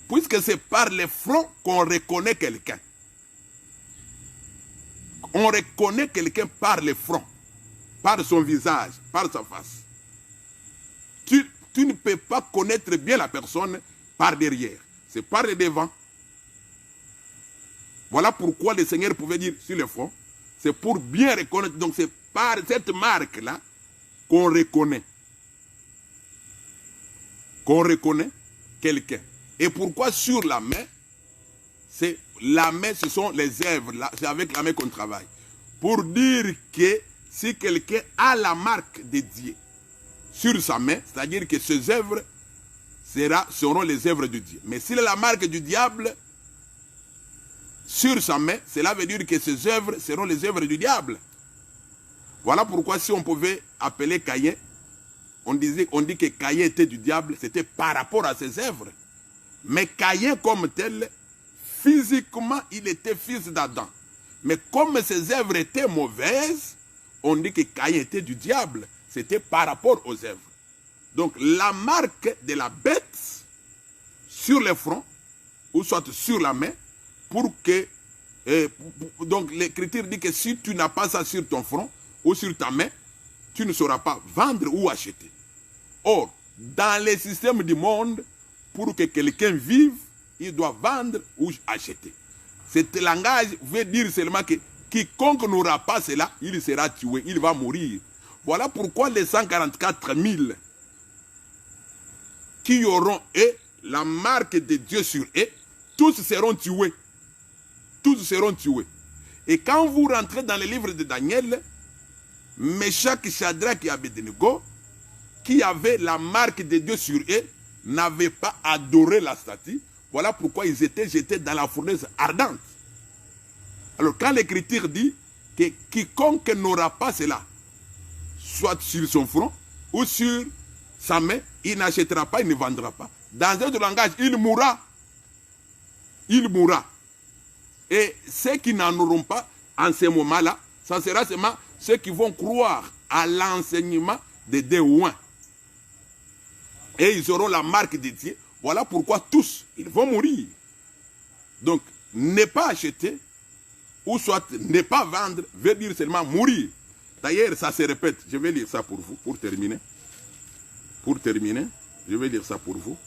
Puisque c'est par le front qu'on reconnaît quelqu'un. On reconnaît quelqu'un par le front, par son visage, par sa face. Tu ne peux pas connaître bien la personne par derrière. C'est par le devant. Voilà pourquoi le Seigneur pouvait dire sur le front. C'est pour bien reconnaître. Donc c'est par cette marque-là qu'on reconnaît. Qu'on reconnaît quelqu'un. Et pourquoi sur la main? C'est la main, ce sont les œuvres. C'est avec la main qu'on travaille. Pour dire que si quelqu'un a la marque de Dieu sur sa main, c'est-à-dire que ces œuvres seront les œuvres de Dieu. Mais s'il a la marque du diable sur sa main, cela veut dire que ces œuvres seront les œuvres du diable. Voilà pourquoi si on pouvait appeler Caïn, on dit que Caïn était du diable, c'était par rapport à ses œuvres. Mais Caïn comme tel, physiquement, il était fils d'Adam. Mais comme ses œuvres étaient mauvaises, on dit que Caïn était du diable. C'était par rapport aux œuvres. Donc la marque de la bête sur le front, ou soit sur la main, pour que... donc l'écriture dit que si tu n'as pas ça sur ton front, ou sur ta main, tu ne sauras pas vendre ou acheter. Or, dans les systèmes du monde, pour que quelqu'un vive, il doit vendre ou acheter. Ce langage veut dire seulement que quiconque n'aura pas cela, il sera tué, il va mourir. Voilà pourquoi les 144 000 qui auront la marque de Dieu sur eux, tous seront tués. Tous seront tués. Et quand vous rentrez dans le livre de Daniel, Meshach, Shadrach et Abednego, qui avaient la marque de Dieu sur eux, n'avaient pas adoré la statue. Voilà pourquoi ils étaient jetés dans la fournaise ardente. Alors quand l'Écriture dit que quiconque n'aura pas cela, soit sur son front ou sur sa main, il n'achètera pas, il ne vendra pas. Dans un autre langage, il mourra. Il mourra. Et ceux qui n'en auront pas en ce moment-là, ça sera seulement ceux qui vont croire à l'enseignement des déouins. Et ils auront la marque de Dieu. Voilà pourquoi tous, ils vont mourir. Donc, ne pas acheter, ou soit ne pas vendre, veut dire seulement mourir. D'ailleurs, ça se répète. Je vais lire ça pour vous, pour terminer. Pour terminer, je vais lire ça pour vous.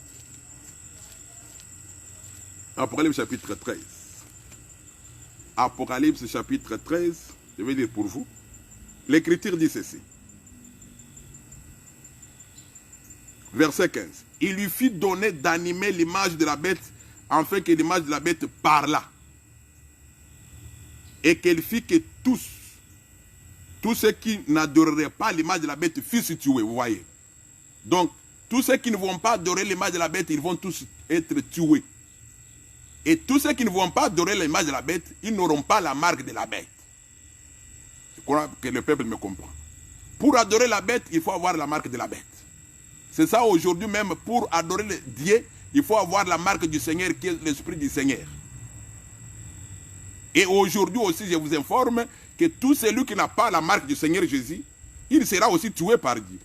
Apocalypse chapitre 13. Apocalypse chapitre 13, je vais lire pour vous. L'Écriture dit ceci. Verset 15. Il lui fit donner d'animer l'image de la bête, afin que l'image de la bête parlât. Et qu'elle fit que tous ceux qui n'adoreraient pas l'image de la bête fussent tués, vous voyez. Donc, tous ceux qui ne vont pas adorer l'image de la bête, ils vont tous être tués. Et tous ceux qui ne vont pas adorer l'image de la bête, ils n'auront pas la marque de la bête. Je crois que le peuple me comprend. Pour adorer la bête, il faut avoir la marque de la bête. C'est ça aujourd'hui même, pour adorer le Dieu, il faut avoir la marque du Seigneur qui est l'Esprit du Seigneur. Et aujourd'hui aussi, je vous informe que tout celui qui n'a pas la marque du Seigneur Jésus, il sera aussi tué par Dieu.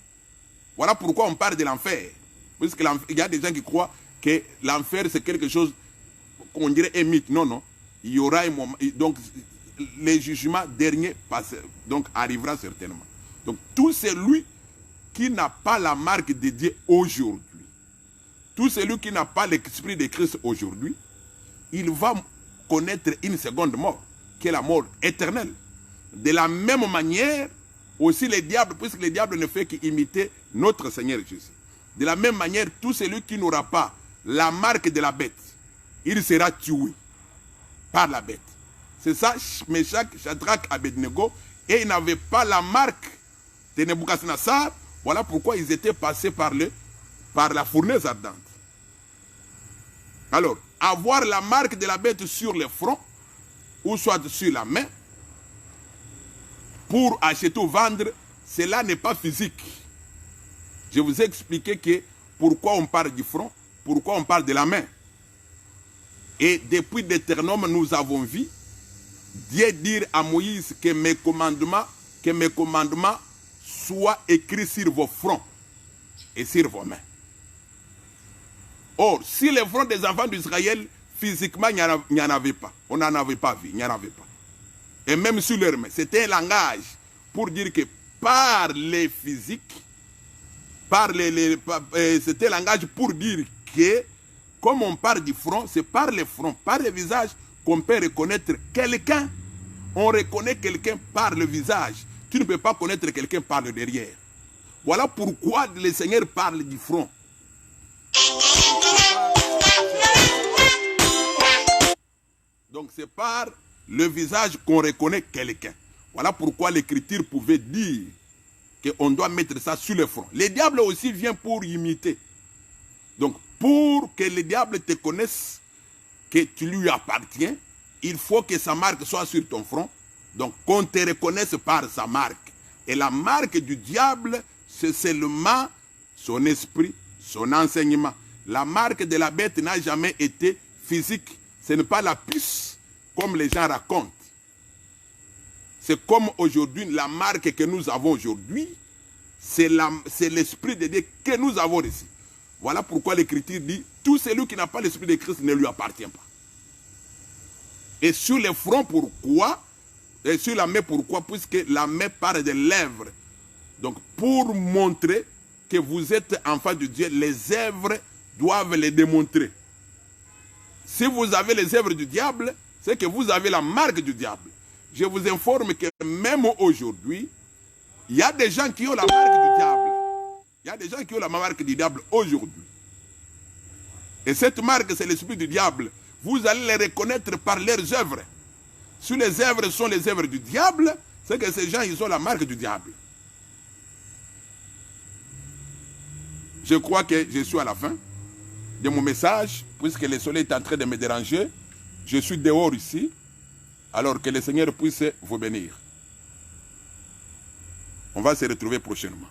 Voilà pourquoi on parle de l'enfer. Parce qu'il y a des gens qui croient que l'enfer c'est quelque chose qu'on dirait un mythe. Non, non. Il y aura un moment. Donc, le jugement dernier donc, arrivera certainement. Donc, tout celui qui n'a pas la marque de Dieu aujourd'hui, tout celui qui n'a pas l'esprit de Christ aujourd'hui, il va connaître une seconde mort, qui est la mort éternelle. De la même manière, aussi le diable, puisque le diable ne fait qu'imiter notre Seigneur Jésus. De la même manière, tout celui qui n'aura pas la marque de la bête, il sera tué par la bête. C'est ça, Meshach, Shadrach, Abednego, et ils n'avaient pas la marque de Nebuchadnezzar. Voilà pourquoi ils étaient passés par la fournaise ardente. Alors, avoir la marque de la bête sur le front, ou soit sur la main, pour acheter ou vendre, cela n'est pas physique. Je vous ai expliqué que pourquoi on parle du front, pourquoi on parle de la main. Et depuis Deutéronome, nous avons vu Dieu dire à Moïse que mes commandements soient écrits sur vos fronts et sur vos mains. Or, si les fronts des enfants d'Israël, physiquement, il n'y en avait pas. On n'en avait pas vu, il n'y en avait pas. Et même sur leurs mains, c'était un langage pour dire que par les physiques, c'était un langage pour dire que, comme on parle du front, c'est par les fronts, par le visage, qu'on peut reconnaître quelqu'un. On reconnaît quelqu'un par le visage. Tu ne peux pas connaître quelqu'un par le derrière. Voilà pourquoi le Seigneur parle du front. Donc c'est par le visage qu'on reconnaît quelqu'un. Voilà pourquoi l'Écriture pouvait dire qu'on doit mettre ça sur le front. Le diable aussi vient pour imiter. Donc pour que le diable te connaisse, que tu lui appartiens, il faut que sa marque soit sur ton front. Donc qu'on te reconnaisse par sa marque. Et la marque du diable, c'est seulement son esprit, son enseignement. La marque de la bête n'a jamais été physique. Ce n'est pas la puce, comme les gens racontent. C'est comme aujourd'hui, la marque que nous avons aujourd'hui, c'est l'esprit de Dieu que nous avons reçu. Voilà pourquoi l'Écriture dit, tout celui qui n'a pas l'esprit de Christ ne lui appartient pas. Et sur le front, pourquoi? Et sur la main, pourquoi? Puisque la main parle des lèvres. Donc, pour montrer que vous êtes enfant de Dieu, les œuvres doivent les démontrer. Si vous avez les œuvres du diable, c'est que vous avez la marque du diable. Je vous informe que même aujourd'hui, il y a des gens qui ont la marque du diable. Il y a des gens qui ont la marque du diable aujourd'hui. Et cette marque, c'est l'esprit du diable. Vous allez les reconnaître par leurs œuvres. Si les œuvres sont les œuvres du diable, c'est que ces gens, ils ont la marque du diable. Je crois que je suis à la fin de mon message, puisque le soleil est en train de me déranger. Je suis dehors ici. Alors que le Seigneur puisse vous bénir. On va se retrouver prochainement.